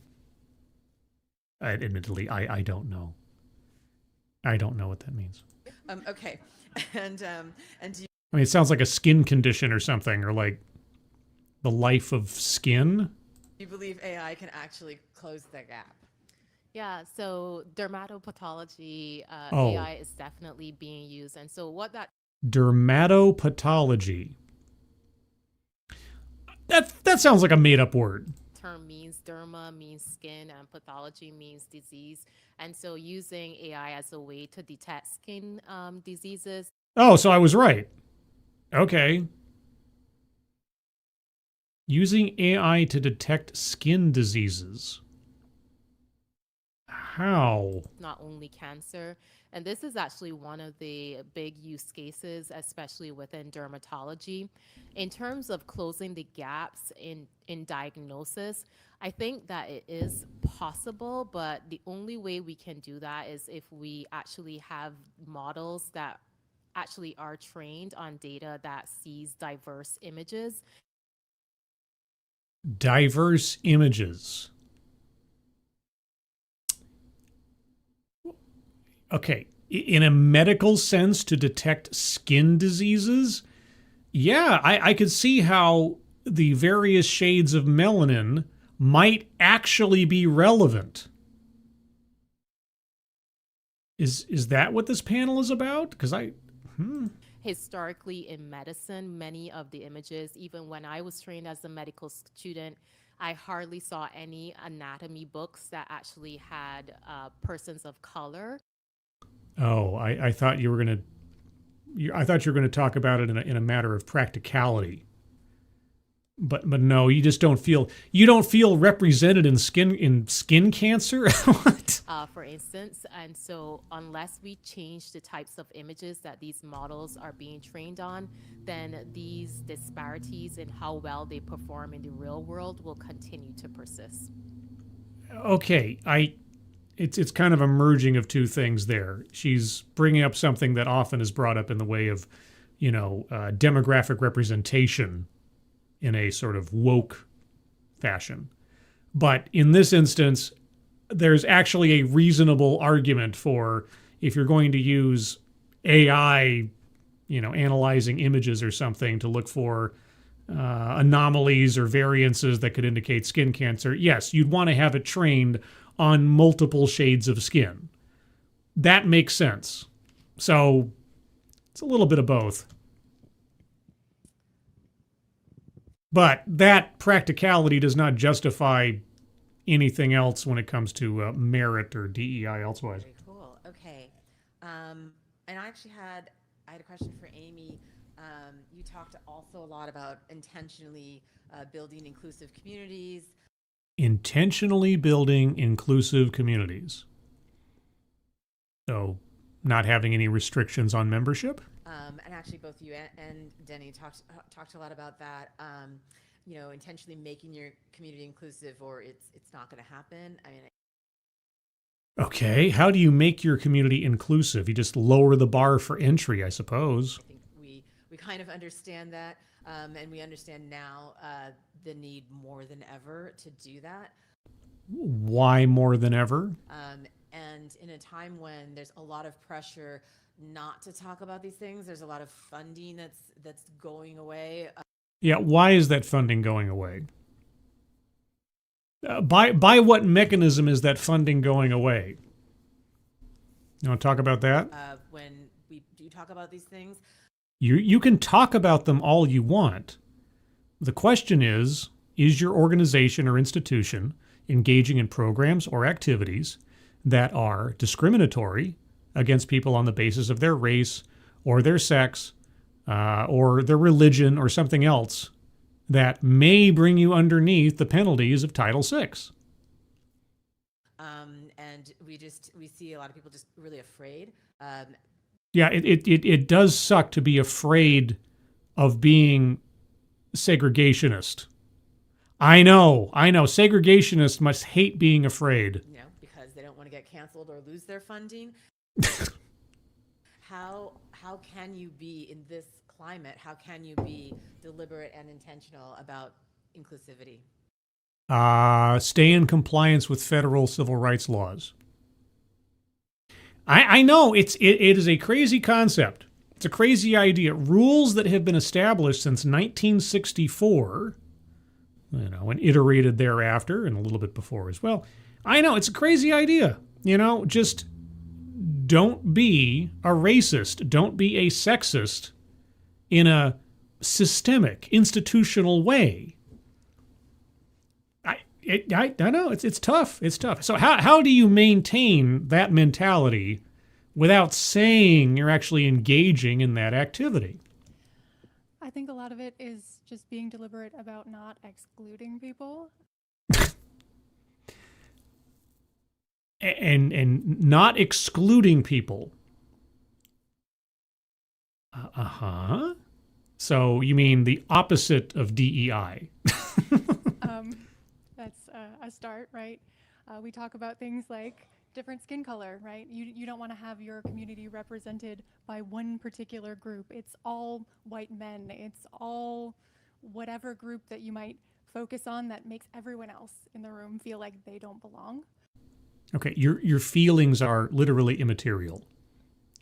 Admittedly, I don't know. I don't know what that means. Okay, and do you I mean, it sounds like a skin condition or something, or like the life of skin. believe AI can actually close the gap? Yeah, so dermatopathology, Oh. AI is definitely being used. And so what that Dermatopathology. That sounds like a made-up word. term means, derma means skin and pathology means disease. And so using AI as a way to detect skin diseases. Oh, so I was right. Okay. Using AI to detect skin diseases. How? not only cancer. And this is actually one of the big use cases, especially within dermatology. In terms of closing the gaps in diagnosis, I think that it is possible, but the only way we can do that is if we actually have models that actually are trained on data that sees diverse images. Diverse images. Okay, in a medical sense, to detect skin diseases, yeah, I could see how the various shades of melanin might actually be relevant. Is that what this panel is about? Because Historically in medicine, many of the images, even when I was trained as a medical student, I hardly saw any anatomy books that actually had persons of color. Oh, I thought you were gonna. I thought you were going to talk about it in a matter of practicality. But no, you just don't feel represented in skin cancer. What? For instance. And so unless we change the types of images that these models are being trained on, then these disparities in how well they perform in the real world will continue to persist. Okay, it's kind of a merging of two things there. She's bringing up something that often is brought up in the way of, demographic representation in a sort of woke fashion. But in this instance, there's actually a reasonable argument for if you're going to use AI, analyzing images or something to look for anomalies or variances that could indicate skin cancer. Yes, you'd want to have it trained on multiple shades of skin. That makes sense. So it's a little bit of both. But that practicality does not justify anything else when it comes to merit or DEI elsewise. Very cool. Okay. And I had a question for Amy. You talked also a lot about intentionally building inclusive communities. Intentionally building inclusive communities. So not having any restrictions on membership. And actually, both you and Denny talked a lot about that. Intentionally making your community inclusive, or it's not going to happen. I mean, okay, how do you make your community inclusive? You just lower the bar for entry, I suppose. I think we kind of understand that, and we understand now the need more than ever to do that. Why more than ever? And in a time when there's a lot of pressure not to talk about these things, there's a lot of funding that's going away. Yeah, why is that funding going away? By what mechanism is that funding going away? You want to talk about that? When we do talk about these things, you can talk about them all you want. The question is your organization or institution engaging in programs or activities that are discriminatory against people on the basis of their race or their sex or their religion or something else that may bring you underneath the penalties of Title VI? and we see a lot of people just really afraid. Yeah, it does suck to be afraid of being segregationist. I know. Segregationists must hate being afraid. Because they don't want to get canceled or lose their funding. How can you be in this climate? How can you be deliberate and intentional about inclusivity? Stay in compliance with federal civil rights laws. I know it is a crazy concept. It's a crazy idea. Rules that have been established since 1964, and iterated thereafter and a little bit before as well. I know it's a crazy idea. Just don't be a racist. Don't be a sexist in a systemic, institutional way. I know it's tough. It's tough. So how do you maintain that mentality without saying you're actually engaging in that activity? I think a lot of it is just being deliberate about not excluding people. and not excluding people. Uh-huh. So you mean the opposite of DEI? That's a start, right? We talk about things like different skin color, right? You don't want to have your community represented by one particular group. It's all white men. It's all whatever group that you might focus on that makes everyone else in the room feel like they don't belong. Okay, your feelings are literally immaterial.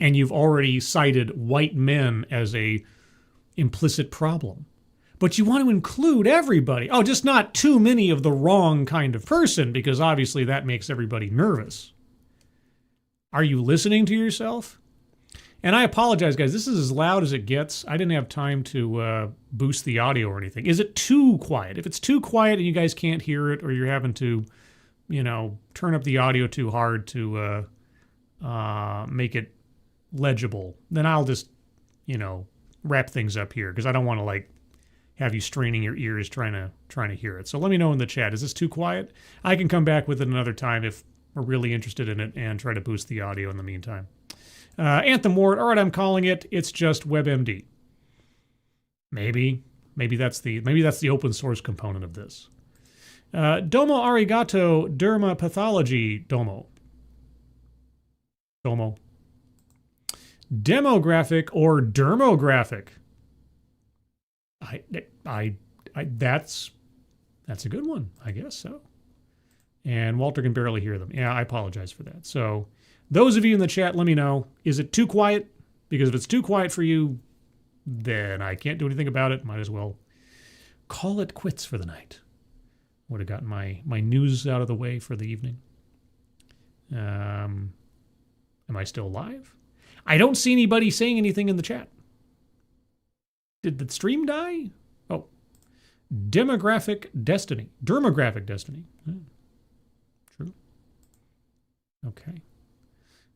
And you've already cited white men as a implicit problem. But you want to include everybody. Oh, just not too many of the wrong kind of person, because obviously that makes everybody nervous. Are you listening to yourself? And I apologize, guys. This is as loud as it gets. I didn't have time to boost the audio or anything. Is it too quiet? If it's too quiet and you guys can't hear it, or you're having to, turn up the audio too hard to make it legible, then I'll just, wrap things up here, because I don't want to have you straining your ears trying to hear it. So let me know in the chat. Is this too quiet? I can come back with it another time if we're really interested in it and try to boost the audio in the meantime. Anthem Ward, all right, I'm calling it. It's just WebMD. Maybe that's the open source component of this. Domo arigato dermapathology domo. Demographic or dermographic. That's a good one. I guess so. And Walter can barely hear them. Yeah, I apologize for that. So those of you in the chat, let me know. Is it too quiet? Because if it's too quiet for you, then I can't do anything about it. Might as well call it quits for the night. Would have gotten my news out of the way for the evening. Am I still live? I don't see anybody saying anything in the chat. Did the stream die? Oh. Dermographic destiny. True. Okay.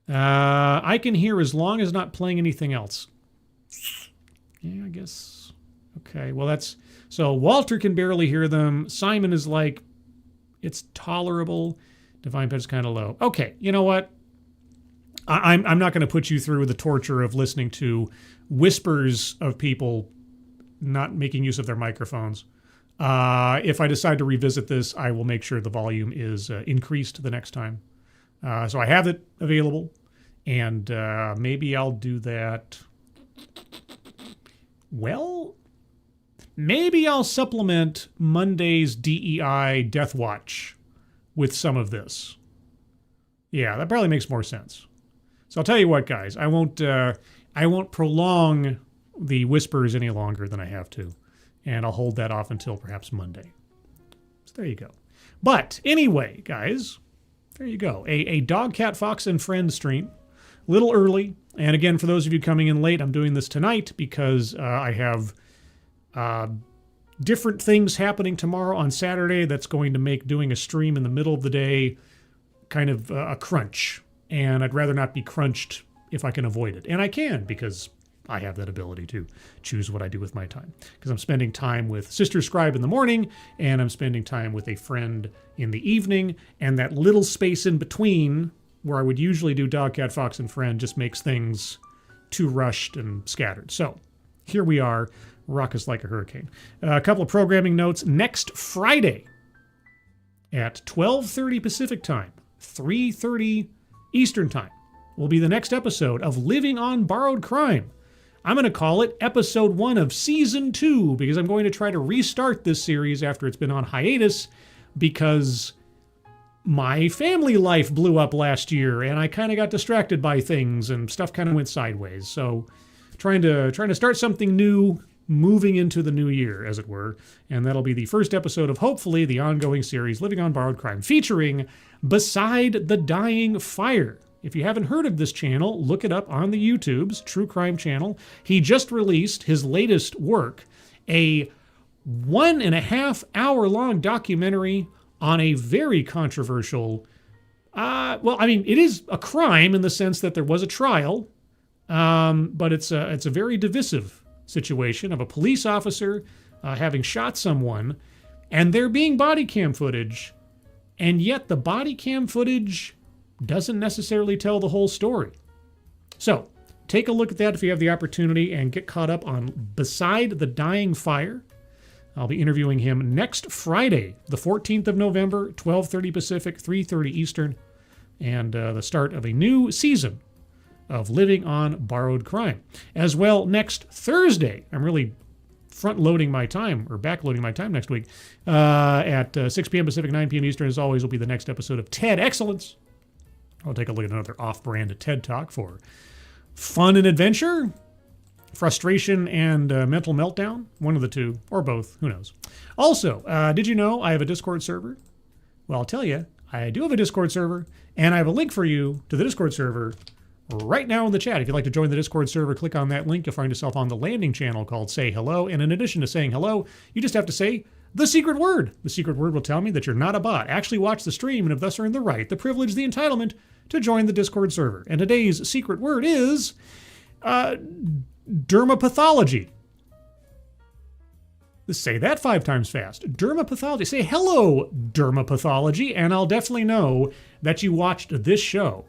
I can hear as long as not playing anything else. Yeah, I guess. Okay, well that's... So Walter can barely hear them. Simon is like, it's tolerable. Divine Pet is kind of low. Okay, you know what? I'm not going to put you through the torture of listening to whispers of people not making use of their microphones. If I decide to revisit this, I will make sure the volume is increased the next time. So I have it available, and maybe I'll do that. Well, maybe I'll supplement Monday's DEI Death Watch with some of this. Yeah, that probably makes more sense. So I'll tell you what, guys, I won't prolong the whispers any longer than I have to, and I'll hold that off until perhaps Monday. So there you go. But anyway, guys, there you go. A DogCatFox and Friends stream, a little early. And again, for those of you coming in late, I'm doing this tonight because I have different things happening tomorrow on Saturday that's going to make doing a stream in the middle of the day kind of a crunch. And I'd rather not be crunched if I can avoid it. And I can, because I have that ability to choose what I do with my time. Because I'm spending time with Sister Scribe in the morning, and I'm spending time with a friend in the evening, and that little space in between where I would usually do DogCatFox and Friend just makes things too rushed and scattered. So here we are, raucous like a hurricane. A couple of programming notes. Next Friday at 12:30 Pacific Time, 3:30 Eastern Time, will be the next episode of Living on Borrowed Crime. I'm going to call it Episode 1 of Season 2, because I'm going to try to restart this series after it's been on hiatus, because my family life blew up last year, and I kind of got distracted by things, and stuff kind of went sideways. So trying to start something new, moving into the new year, as it were. And that'll be the first episode of, hopefully, the ongoing series, Living on Borrowed Crime, featuring Beside the Dying Fire. If you haven't heard of this channel, look it up on the YouTube's True Crime channel. He just released his latest work, a 1.5 hour long documentary on a very controversial, it is a crime in the sense that there was a trial, but it's a very divisive situation of a police officer having shot someone, and there being body cam footage, and yet the body cam footage doesn't necessarily tell the whole story. So take a look at that if you have the opportunity and get caught up on Beside the Dying Fire. I'll be interviewing him next Friday, the 14th of November, 12:30 Pacific, 3:30 Eastern, and the start of a new season of Living on Borrowed Crime. As well, next Thursday, I'm really front-loading my time, or back-loading my time next week, at 6 p.m. Pacific, 9 p.m. Eastern, as always, will be the next episode of TED Excellence. I'll take a look at another off-brand TED Talk for fun and adventure, frustration and mental meltdown, one of the two, or both, who knows. Also, did you know I have a Discord server? Well, I'll tell you, I do have a Discord server, and I have a link for you to the Discord server right now in the chat. If you'd like to join the Discord server, click on that link. You'll find yourself on the landing channel called Say Hello, and in addition to saying hello, you just have to say the secret word. The secret word will tell me that you're not a bot. Actually watch the stream and have thus earned the right, the privilege, the entitlement to join the Discord server. And today's secret word is dermapathology. Say that 5 times fast. Dermapathology. Say hello, dermapathology, and I'll definitely know that you watched this show.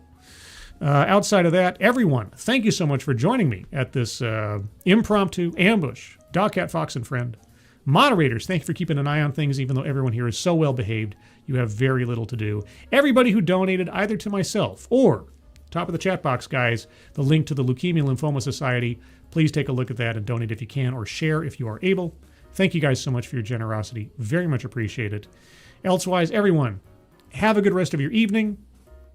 Outside of that, everyone, thank you so much for joining me at this impromptu ambush. DogCatFox and friend. Moderators, thank you for keeping an eye on things, even though everyone here is so well behaved. You have very little to do. Everybody who donated either to myself or, top of the chat box, guys, the link to the Leukemia Lymphoma Society. Please take a look at that and donate if you can, or share if you are able. Thank you guys so much for your generosity. Very much appreciate it. Elsewise, everyone, have a good rest of your evening.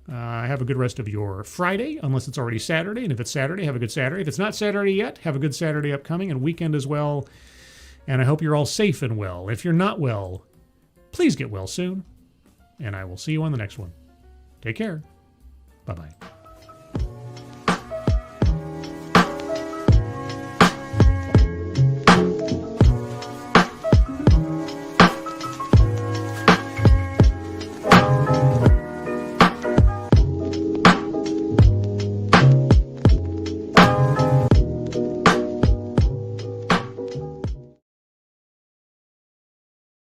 Have a good rest of your Friday, unless it's already Saturday. And if it's Saturday, have a good Saturday. If it's not Saturday yet, have a good Saturday upcoming and weekend as well. And I hope you're all safe and well. If you're not well, please get well soon. And I will see you on the next one. Take care. Bye-bye.